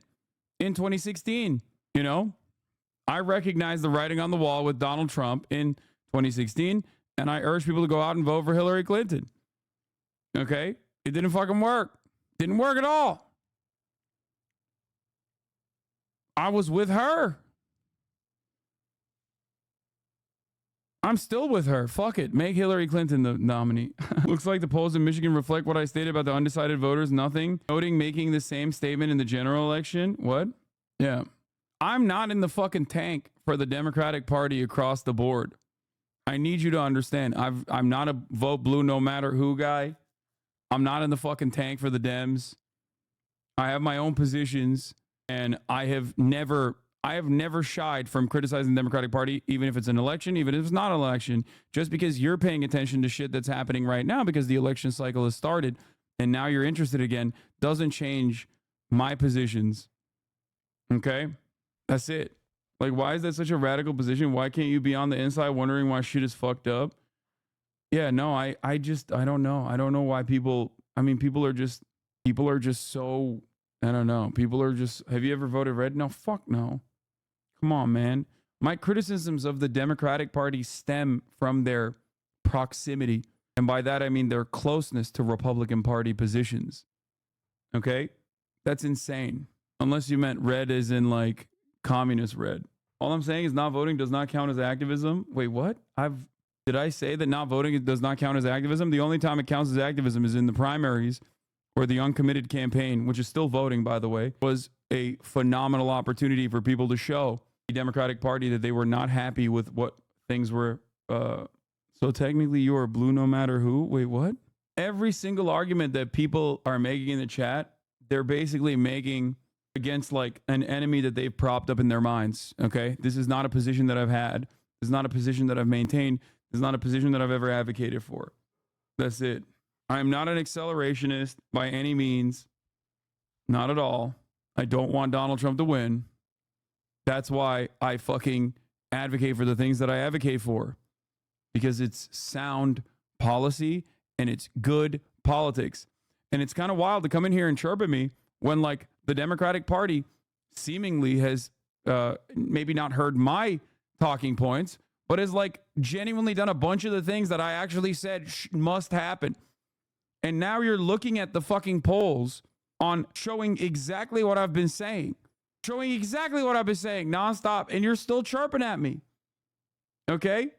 in 2016. You know, I recognize the writing on the wall with Donald Trump in 2016, and I urge people to go out and vote for Hillary Clinton. Okay? It didn't fucking work. Didn't work at all. I was with her. I'm still with her. Fuck it. Make Hillary Clinton the nominee. Looks like the polls in Michigan reflect what I stated about the undecided voters. Nothing. Voting making the same statement in the general election. What? Yeah. I'm not in the fucking tank for the Democratic Party across the board. I need you to understand. I'm not a vote blue no matter who guy. I'm not in the fucking tank for the Dems. I have my own positions, and I have never shied from criticizing the Democratic Party, even if it's an election, even if it's not an election, just because you're paying attention to shit that's happening right now because the election cycle has started and now you're interested again, doesn't change my positions. Okay? That's it. Like, why is that such a radical position? Why can't you be on the inside wondering why shit is fucked up? Yeah, no, I don't know. I don't know why people are just so, I don't know. People are just, have you ever voted red? No, fuck no. Come on, man. My criticisms of the Democratic Party stem from their proximity. And by that, I mean their closeness to Republican Party positions. Okay? That's insane. Unless you meant red as in like communist red. All I'm saying is not voting does not count as activism. Wait, what? Did I say that not voting does not count as activism? The only time it counts as activism is in the primaries or the uncommitted campaign, which is still voting, by the way, was a phenomenal opportunity for people to show the Democratic Party that they were not happy with what things were. So technically you are blue no matter who? Wait, what? every single argument that people are making in the chat, they're basically making against like an enemy that they've propped up in their minds. Okay. This is not a position that I've had. This is not a position that I've maintained. This is not a position that I've ever advocated for. That's it. I am not an accelerationist by any means. Not at all. I don't want Donald Trump to win. That's why I fucking advocate for the things that I advocate for. Because it's sound policy and it's good politics. And it's kind of wild to come in here and chirp at me when like the Democratic Party seemingly has maybe not heard my talking points, but has like genuinely done a bunch of the things that I actually said must happen. And now you're looking at the fucking polls on showing exactly what I've been saying. Showing exactly what I've been saying nonstop, and you're still chirping at me. Okay?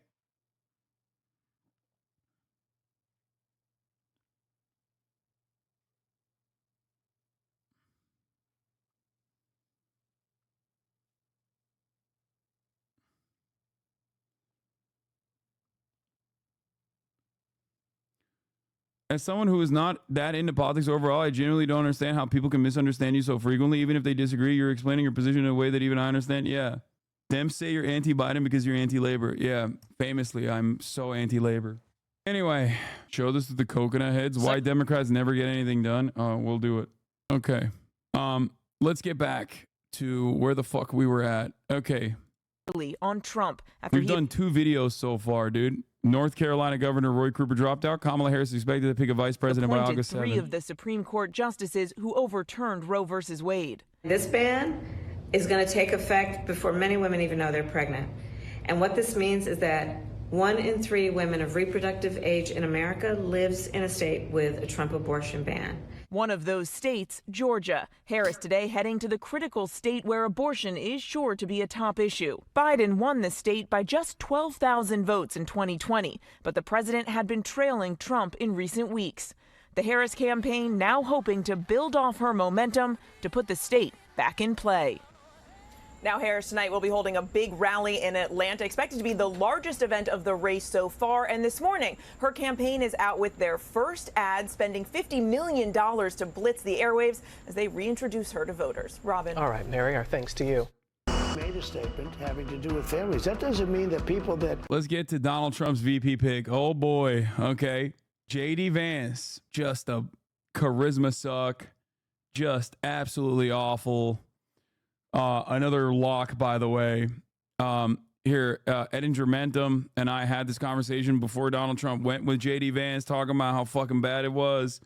As someone who is not that into politics overall, I genuinely don't understand how people can misunderstand you so frequently. Even if they disagree, you're explaining your position in a way that even I understand. Yeah. Them say you're anti-Biden because you're anti-labor. Yeah. Famously, I'm so anti-labor. Anyway, show this to the coconut heads. Why Democrats never get anything done. We'll do it. Okay. Let's get back to where the fuck we were at. Okay. On Trump after We've done 2 videos so far, dude. North Carolina Governor Roy Cooper dropped out. Kamala Harris is expected to pick a vice president by August 7th. 3 of the Supreme Court justices who overturned Roe versus Wade. This ban is going to take effect before many women even know they're pregnant. And what this means is that 1 in 3 women of reproductive age in America lives in a state with a Trump abortion ban. One of those states, Georgia. Harris today heading to the critical state where abortion is sure to be a top issue. Biden won the state by just 12,000 votes in 2020, but the president had been trailing Trump in recent weeks. The Harris campaign now hoping to build off her momentum to put the state back in play. Now, Harris tonight will be holding a big rally in Atlanta, expected to be the largest event of the race so far. And this morning, her campaign is out with their first ad, spending $50 million to blitz the airwaves as they reintroduce her to voters. Robin. All right, Mary, our thanks to you. Made a statement having to do with families. That doesn't mean that people that... Let's get to Donald Trump's VP pick. Oh, boy. Okay. JD Vance, just a charisma suck. Just absolutely awful. Another lock, by the way. Here, Eddie Ross and I had this conversation before Donald Trump went with JD Vance, talking about how fucking bad it was.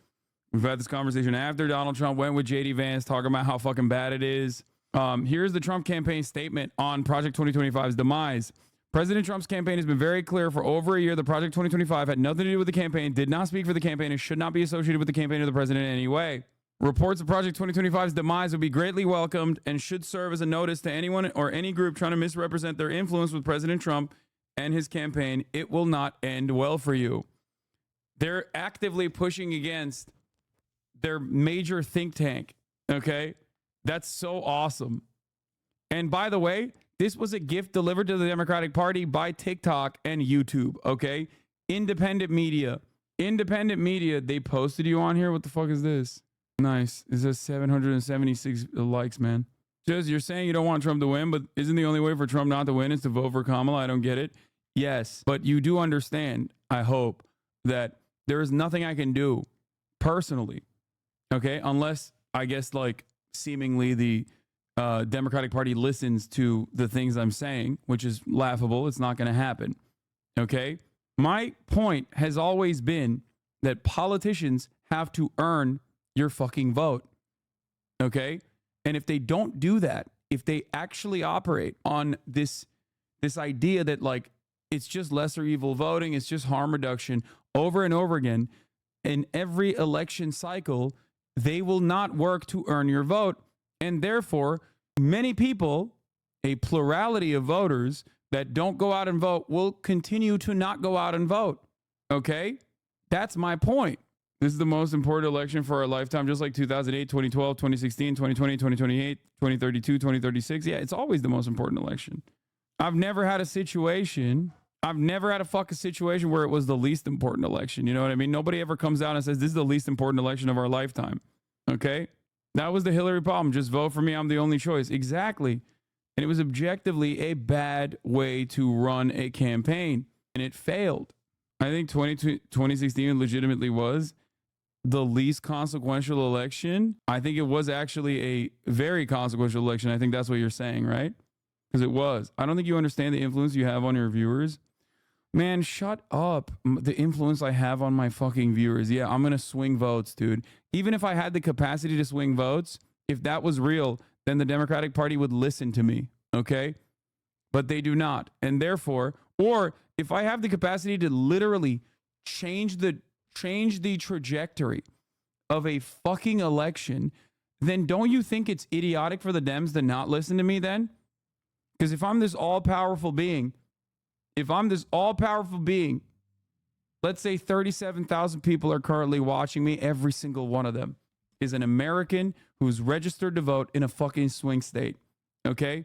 We've had this conversation after Donald Trump went with JD Vance, talking about how fucking bad it is. Here's the Trump campaign statement on Project 2025's demise. President Trump's campaign has been very clear for over a year that Project 2025 had nothing to do with the campaign, did not speak for the campaign, and should not be associated with the campaign of the president in any way. Reports of Project 2025's demise would be greatly welcomed and should serve as a notice to anyone or any group trying to misrepresent their influence with President Trump and his campaign. It will not end well for you. They're actively pushing against their major think tank. Okay? That's so awesome. And by the way, this was a gift delivered to the Democratic Party by TikTok and YouTube. Okay? Independent media. Independent media. They posted you on here. What the fuck is this? Nice. It says 776 likes, man. Just, you're saying you don't want Trump to win, but isn't the only way for Trump not to win is to vote for Kamala? I don't get it. Yes, but you do understand, I hope, that there is nothing I can do personally, okay, unless, I guess, like, seemingly the Democratic Party listens to the things I'm saying, which is laughable. It's not going to happen, okay? My point has always been that politicians have to earn your fucking vote. Okay? And if they don't do that, if they actually operate on this idea that like it's just lesser evil voting, it's just harm reduction over and over again in every election cycle, they will not work to earn your vote. And therefore, many people, a plurality of voters that don't go out and vote will continue to not go out and vote. Okay? That's my point. This is the most important election for our lifetime, just like 2008, 2012, 2016, 2020, 2028, 2032, 2036. Yeah, it's always the most important election. I've never had a situation I've never had a fucking situation where it was the least important election. You know what I mean? Nobody ever comes out and says, this is the least important election of our lifetime. Okay? That was the Hillary problem. Just vote for me. I'm the only choice. Exactly. And it was objectively a bad way to run a campaign. And it failed. I think 2016 legitimately was the least consequential election. I think it was actually a very consequential election. I think that's what you're saying, right? Because it was. I don't think you understand the influence you have on your viewers. Man, shut up. The influence I have on my fucking viewers. Yeah, I'm going to swing votes, dude. Even if I had the capacity to swing votes, if that was real, then the Democratic Party would listen to me, okay? But they do not. And therefore, or if I have the capacity to literally change the trajectory of a fucking election, then don't you think it's idiotic for the Dems to not listen to me then? Because if I'm this all-powerful being, let's say 37,000 people are currently watching me, every single one of them is an American who's registered to vote in a fucking swing state, okay?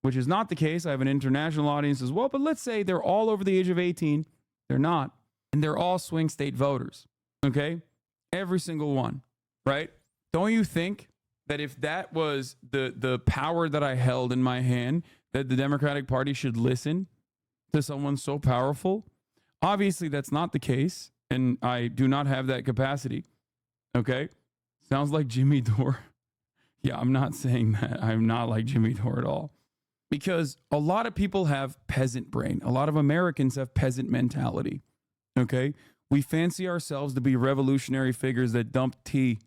Which is not the case. I have an international audience as well, but let's say they're all over the age of 18. They're not. And they're all swing state voters, okay? Every single one, right? Don't you think that if that was the power that I held in my hand, that the Democratic Party should listen to someone so powerful? Obviously, that's not the case, and I do not have that capacity, okay? Sounds like Jimmy Dore. Yeah, I'm not saying that. I'm not like Jimmy Dore at all. Because a lot of people have peasant brain. A lot of Americans have peasant mentality. Okay? We fancy ourselves to be revolutionary figures that dump tea.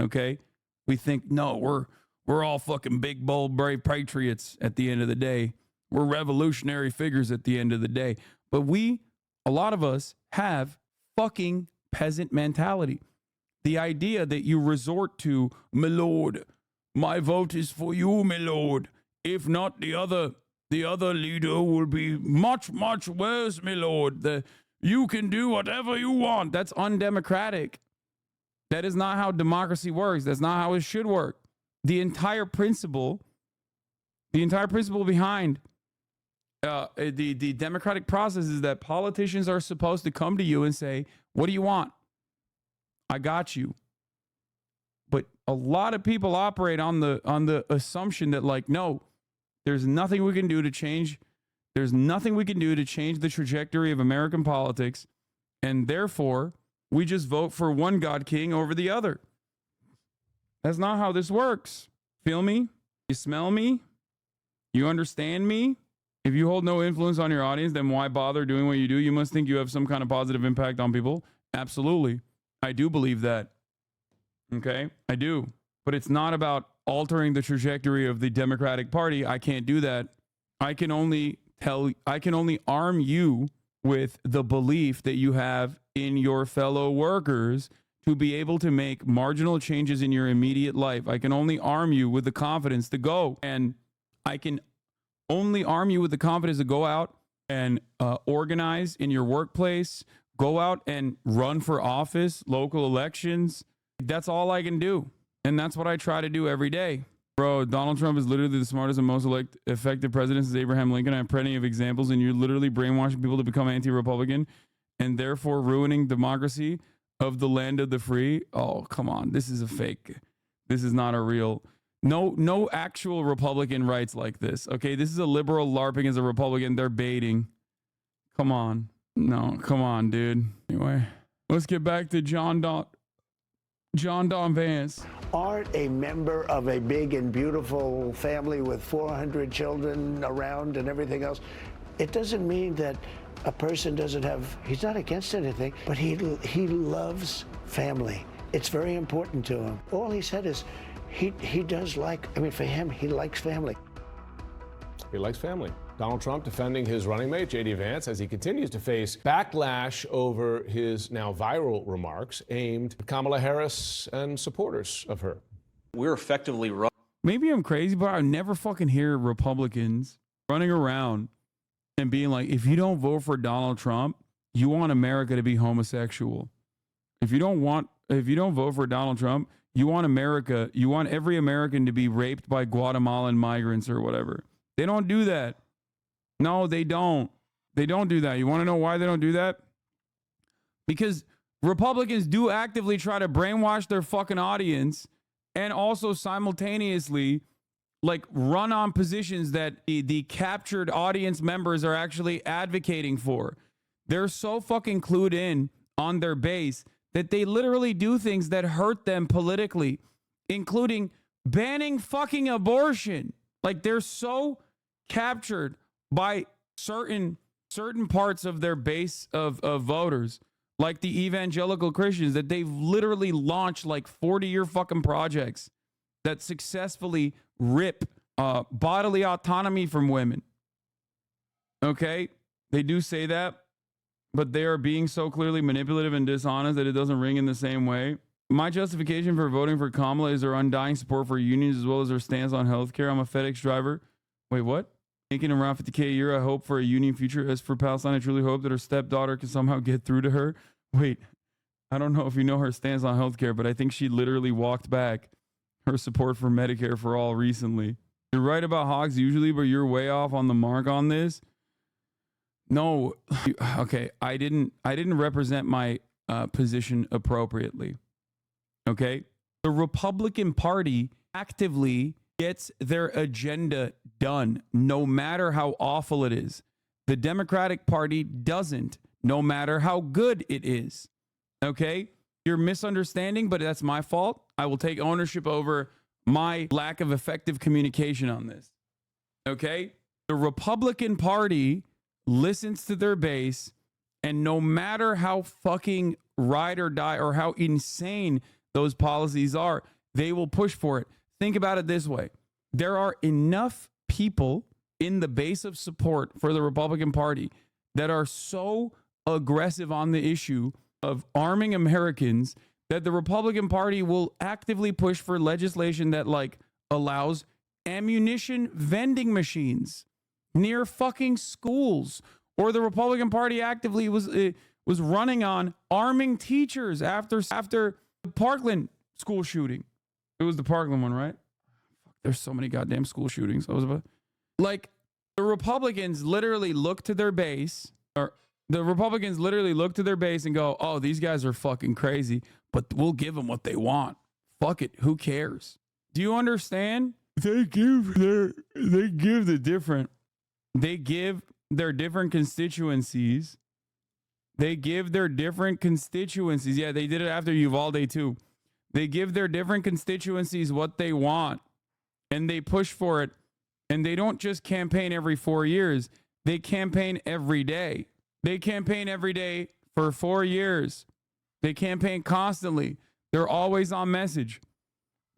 Okay? We think, no, we're all fucking big, bold, brave patriots at the end of the day. We're revolutionary figures at the end of the day. But a lot of us have fucking peasant mentality. The idea that you resort to, my lord, my vote is for you, my lord. If not, the other leader will be much, much worse, my lord. You can do whatever you want. That's undemocratic. That is not how democracy works. That's not how it should work. The entire principle behind the democratic process is that politicians are supposed to come to you and say, what do you want? I got you. But a lot of people operate on the assumption that, like, no, there's nothing we can do to change. There's nothing we can do to change the trajectory of American politics. And therefore, we just vote for one God King over the other. That's not how this works. Feel me? You smell me? You understand me? If you hold no influence on your audience, then why bother doing what you do? You must think you have some kind of positive impact on people. Absolutely. I do believe that. Okay? I do. But it's not about altering the trajectory of the Democratic Party. I can't do that. I can only arm you with the belief that you have in your fellow workers to be able to make marginal changes in your immediate life. I can only arm you with the confidence to go, and I can only arm you with the confidence to go out and organize in your workplace, go out and run for office, local elections. That's all I can do. And that's what I try to do every day. Bro, Donald Trump is literally the smartest and most effective president since Abraham Lincoln. I have plenty of examples, and you're literally brainwashing people to become anti-Republican and therefore ruining democracy of the land of the free. Oh, come on. This is a fake. This is not a real... No actual Republican writes like this. Okay, this is a liberal LARPing as a Republican. They're baiting. Come on. No, come on, dude. Anyway, let's get back to John Don Vance. Aren't a member of a big and beautiful family with 400 children around and everything else. It doesn't mean that a person doesn't have, he's not against anything, but he loves family. It's very important to him. All he said is he does like, I mean, for him, he likes family. He likes family. Donald Trump defending his running mate, J.D. Vance, as he continues to face backlash over his now viral remarks aimed at Kamala Harris and supporters of her. We're effectively Maybe I'm crazy, but I never fucking hear Republicans running around and being like, if you don't vote for Donald Trump, you want America to be homosexual. If you don't vote for Donald Trump, you want every American to be raped by Guatemalan migrants or whatever. They don't do that. No, they don't. They don't do that. You want to know why they don't do that? Because Republicans do actively try to brainwash their fucking audience and also simultaneously like run on positions that the captured audience members are actually advocating for. They're so fucking clued in on their base that they literally do things that hurt them politically, including banning fucking abortion. Like they're so captured by certain parts of their base of voters, like the evangelical Christians, that they've literally launched like 40-year fucking projects that successfully rip bodily autonomy from women. Okay? They do say that, but they are being so clearly manipulative and dishonest that it doesn't ring in the same way. My justification for voting for Kamala is her undying support for unions as well as her stance on healthcare. I'm a FedEx driver. Wait, what? Making around $50K a year, I hope for a union future. As for Palestine, I truly hope that her stepdaughter can somehow get through to her. Wait, I don't know if you know her stance on healthcare, but I think she literally walked back her support for Medicare for all recently. You're right about hogs usually, but you're way off on the mark on this. No, okay, I didn't represent my position appropriately. Okay, the Republican Party actively gets their agenda done, no matter how awful it is. The Democratic Party doesn't, no matter how good it is. Okay, you're misunderstanding, but that's my fault. I will take ownership over my lack of effective communication on this. Okay, the Republican Party listens to their base, and no matter how fucking ride or die or how insane those policies are, they will push for it. Think about it this way. There are enough people in the base of support for the Republican Party that are so aggressive on the issue of arming Americans that the Republican Party will actively push for legislation that like allows ammunition vending machines near fucking schools. Or the Republican Party actively was running on arming teachers after the Parkland school shooting. It was the Parkland one, right? There's so many goddamn school shootings. Like the Republicans literally look to their base, or the Republicans literally look to their base and go, "Oh, these guys are fucking crazy, but we'll give them what they want. Fuck it, who cares?" Do you understand? They give their different constituencies. They give their different constituencies. Yeah, they did it after Uvalde too. They give their different constituencies what they want, and they push for it. And they don't just campaign every 4 years. They campaign every day. They campaign every day for 4 years. They campaign constantly. They're always on message.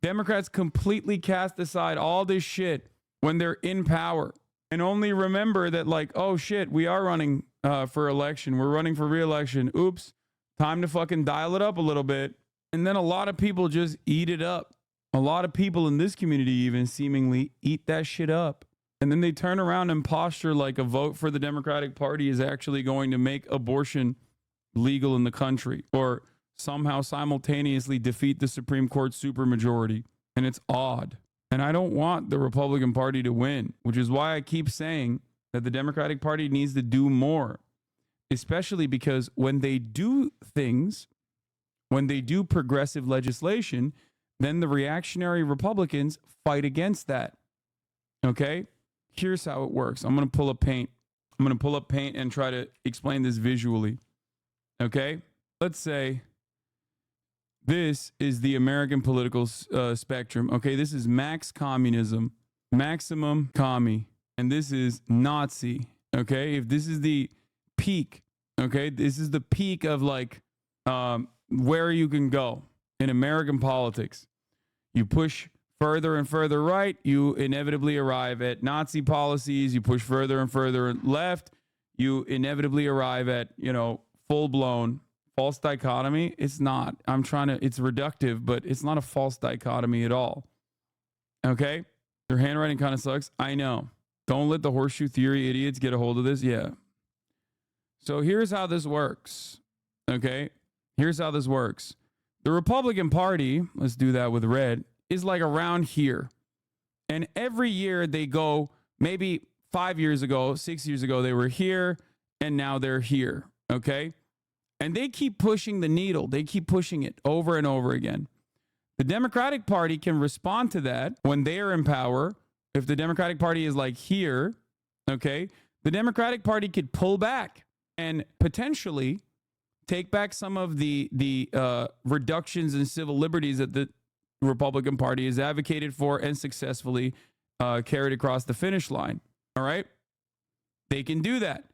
Democrats completely cast aside all this shit when they're in power and only remember that, like, oh shit, we are running for election. We're running for re-election. Oops, time to fucking dial it up a little bit. And then a lot of people just eat it up. A lot of people in this community even seemingly eat that shit up. And then they turn around and posture like a vote for the Democratic Party is actually going to make abortion legal in the country or somehow simultaneously defeat the Supreme Court supermajority. And it's odd. And I don't want the Republican Party to win, which is why I keep saying that the Democratic Party needs to do more, especially because when they do things, when they do progressive legislation, then the reactionary Republicans fight against that. Okay? Here's how it works. I'm going to pull up Paint. I'm going to pull up Paint and try to explain this visually. Okay? Let's say this is the American political spectrum. Okay? This is max communism, maximum commie, and this is Nazi. Okay? If this is the peak, okay? This is the peak of like where you can go in American politics. You push further and further right, you inevitably arrive at Nazi policies. You push further and further left, you inevitably arrive at, you know, full-blown false dichotomy. It's not. It's reductive, but it's not a false dichotomy at all. Okay? Your handwriting kind of sucks. I know. Don't let the horseshoe theory idiots get a hold of this. Yeah. So here's how this works. Okay? Here's how this works. The Republican Party, let's do that with red, is like around here. And every year they go, maybe 5 years ago, 6 years ago, they were here. and now they're here. Okay. And they keep pushing the needle. They keep pushing it over and over again. The Democratic Party can respond to that when they are in power. If the Democratic Party is like here, okay, the Democratic Party could pull back and potentially take back some of the reductions in civil liberties that the Republican Party has advocated for and successfully carried across the finish line. All right? They can do that.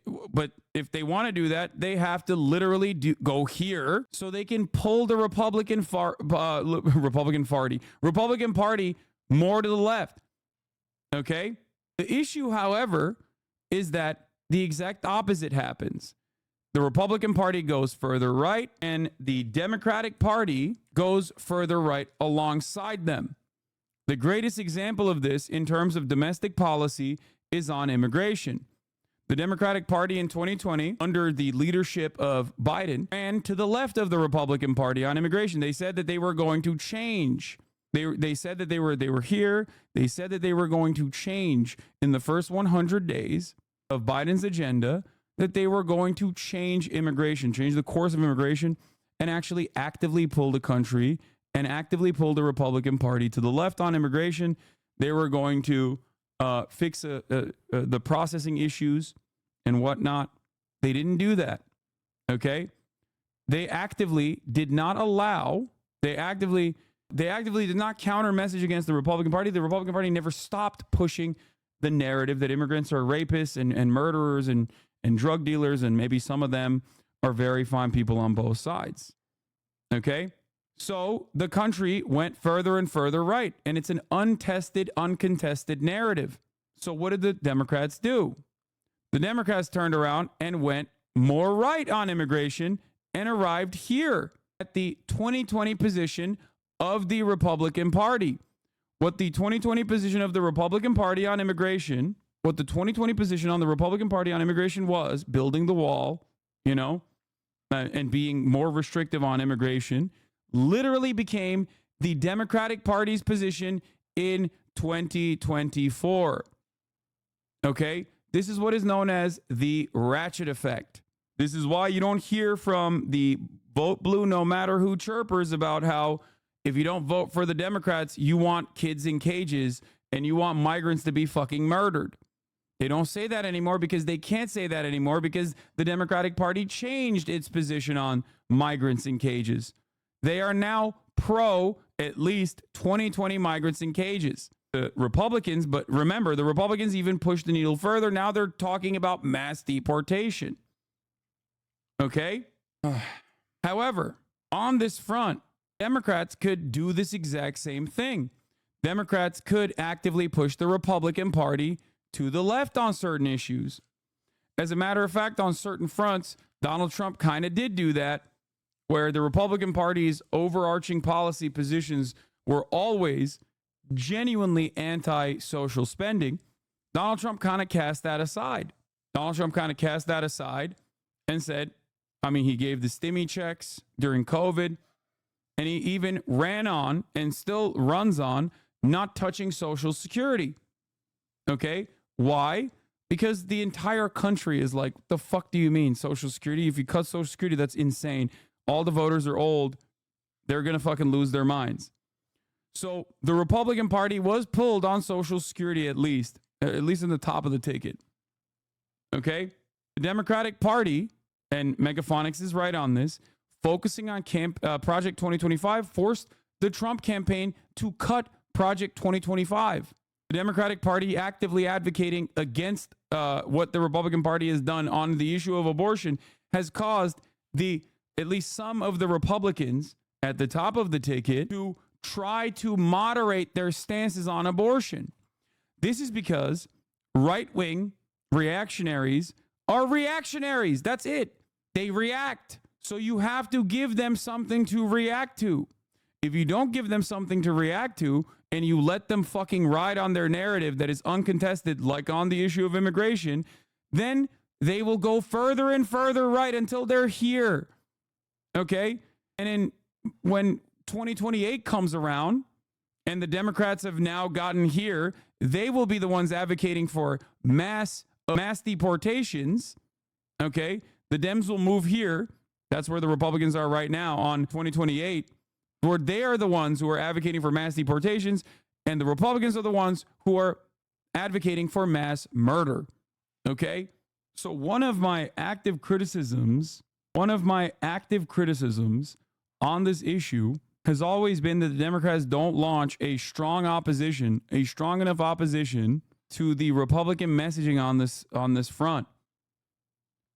But if they want to do that, they have to literally go here so they can pull the Republican Party more to the left. Okay? The issue, however, is that the exact opposite happens. The Republican Party goes further right, and the Democratic Party goes further right alongside them. The greatest example of this in terms of domestic policy is on immigration. The Democratic Party in 2020, under the leadership of Biden, ran to the left of the Republican Party on immigration. They said that they were going to change. They said that they were here. They said that they were going to change in the first 100 days of Biden's agenda, that they were going to change immigration, change the course of immigration, and actually actively pull the country and actively pull the Republican Party to the left on immigration. They were going to fix the processing issues and whatnot. They didn't do that. Okay. They actively did not allow, they actively did not counter message against the Republican Party. The Republican Party never stopped pushing the narrative that immigrants are rapists and murderers and drug dealers, and maybe some of them are very fine people on both sides. Okay. So the country went further and further right, and it's an untested, uncontested narrative. So what did the Democrats do? The Democrats turned around and went more right on immigration and arrived here at the 2020 position of the Republican Party. What the 2020 position of the Republican Party on immigration, what the 2020 position on the Republican Party on immigration was, building the wall, and being more restrictive on immigration, literally became the Democratic Party's position in 2024. Okay? This is what is known as the ratchet effect. This is why you don't hear from the vote blue no matter who chirpers about how if you don't vote for the Democrats, you want kids in cages and you want migrants to be fucking murdered. They don't say that anymore because they can't say that anymore because the Democratic Party changed its position on migrants in cages. They are now pro at least 2020 migrants in cages. The Republicans, but remember, the Republicans even pushed the needle further. Now they're talking about mass deportation. Okay? However, on this front, Democrats could do this exact same thing. Democrats could actively push the Republican Party to the left on certain issues. As a matter of fact, on certain fronts, Donald Trump kind of did do that, where the Republican Party's overarching policy positions were always genuinely anti-social spending. Donald Trump kind of cast that aside. And said, he gave the stimmy checks during COVID, and he even ran on and still runs on not touching Social Security. Okay? Why? Because the entire country is like, the fuck do you mean Social Security? If you cut Social Security, that's insane. All the voters are old. They're going to fucking lose their minds. So the Republican Party was pulled on Social Security at least in the top of the ticket. Okay? The Democratic Party, and Megaphonics is right on this, focusing on Project 2025 forced the Trump campaign to cut Project 2025. The Democratic Party actively advocating against what the Republican Party has done on the issue of abortion has caused at least some of the Republicans at the top of the ticket to try to moderate their stances on abortion. This is because right-wing reactionaries are reactionaries. That's it. They react. So you have to give them something to react to. If you don't give them something to react to and you let them fucking ride on their narrative that is uncontested, like on the issue of immigration, then they will go further and further right until they're here. Okay? And then when 2028 comes around and the Democrats have now gotten here, they will be the ones advocating for mass deportations. Okay? The Dems will move here. That's where the Republicans are right now on 2028, where they are the ones who are advocating for mass deportations, and the Republicans are the ones who are advocating for mass murder. Okay? So one of my active criticisms on this issue has always been that the Democrats don't launch a strong enough opposition to the Republican messaging on this front.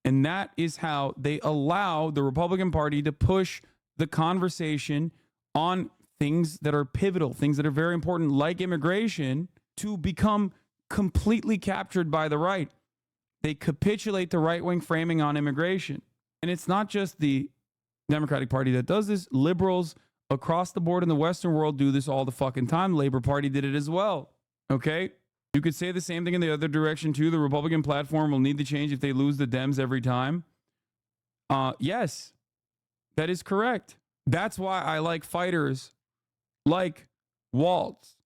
And that is how they allow the Republican Party to push the conversation on things that are pivotal, things that are very important, like immigration, to become completely captured by the right. They capitulate the right-wing framing on immigration. And it's not just the Democratic Party that does this. Liberals across the board in the Western world do this all the fucking time. The Labor Party did it as well. Okay? You could say the same thing in the other direction too. The Republican platform will need to change if they lose the Dems every time. Yes, that is correct. That's why I like fighters like Waltz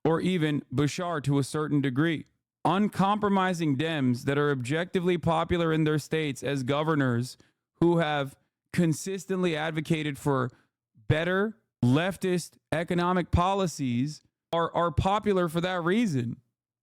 or even Beshear to a certain degree. Uncompromising Dems that are objectively popular in their states as governors who have consistently advocated for better leftist economic policies are popular for that reason,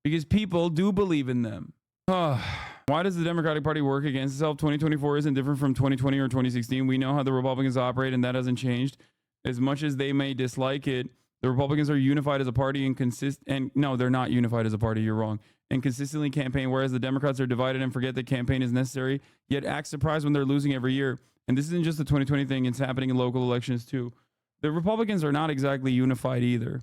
because people do believe in them. Why does the Democratic Party work against itself? 2024 isn't different from 2020 or 2016. We know how the Republicans operate, and that hasn't changed. As much as they may dislike it, the Republicans are unified as a party and no, they're not unified as a party. You're wrong. And consistently campaign, whereas the Democrats are divided and forget that campaign is necessary, yet act surprised when they're losing every year. And this isn't just the 2020 thing. It's happening in local elections too. The Republicans are not exactly unified either.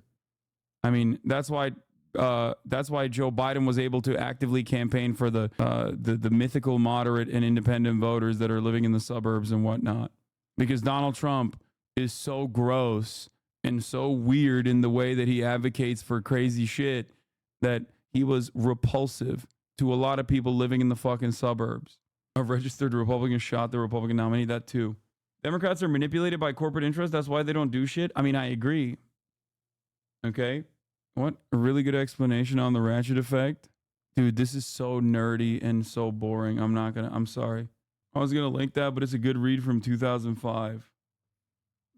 I mean, that's why Joe Biden was able to actively campaign for the mythical moderate and independent voters that are living in the suburbs and whatnot. Because Donald Trump is so gross and so weird in the way that he advocates for crazy shit that he was repulsive to a lot of people living in the fucking suburbs. A registered Republican shot the Republican nominee, that too. Democrats are manipulated by corporate interests. That's why they don't do shit. I mean, I agree. Okay. What a really good explanation on the ratchet effect. Dude, this is so nerdy and so boring. I'm sorry. I was going to link that, but it's a good read from 2005.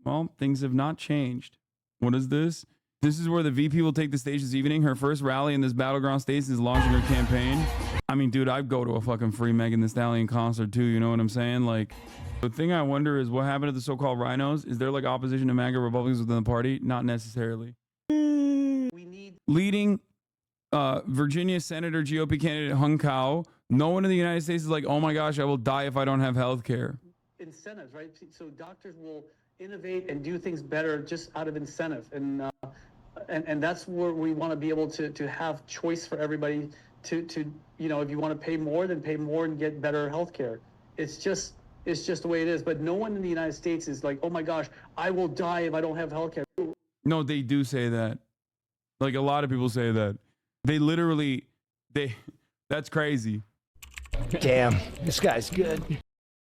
Well, things have not changed. What is this? This is where the VP will take the stage this evening. Her first rally in this battleground state is launching her campaign. I mean, dude, I'd go to a fucking free Megan Thee Stallion concert too. You know what I'm saying? Like, the thing I wonder is what happened to the so-called rhinos? Is there like opposition to MAGA Republicans within the party? Not necessarily. Leading Virginia Senator GOP candidate Hung Kao. No one in the United States is like, oh my gosh, I will die if I don't have health care. Incentives, right? So doctors will innovate and do things better just out of incentive. And that's where we want to be able to have choice for everybody to you know, if you want to pay more, then pay more and get better health care. It's just the way it is. But no one in the United States is like, oh my gosh, I will die if I don't have health care. No, they do say that. Like, a lot of people say that. They literally, that's crazy. Damn, this guy's good.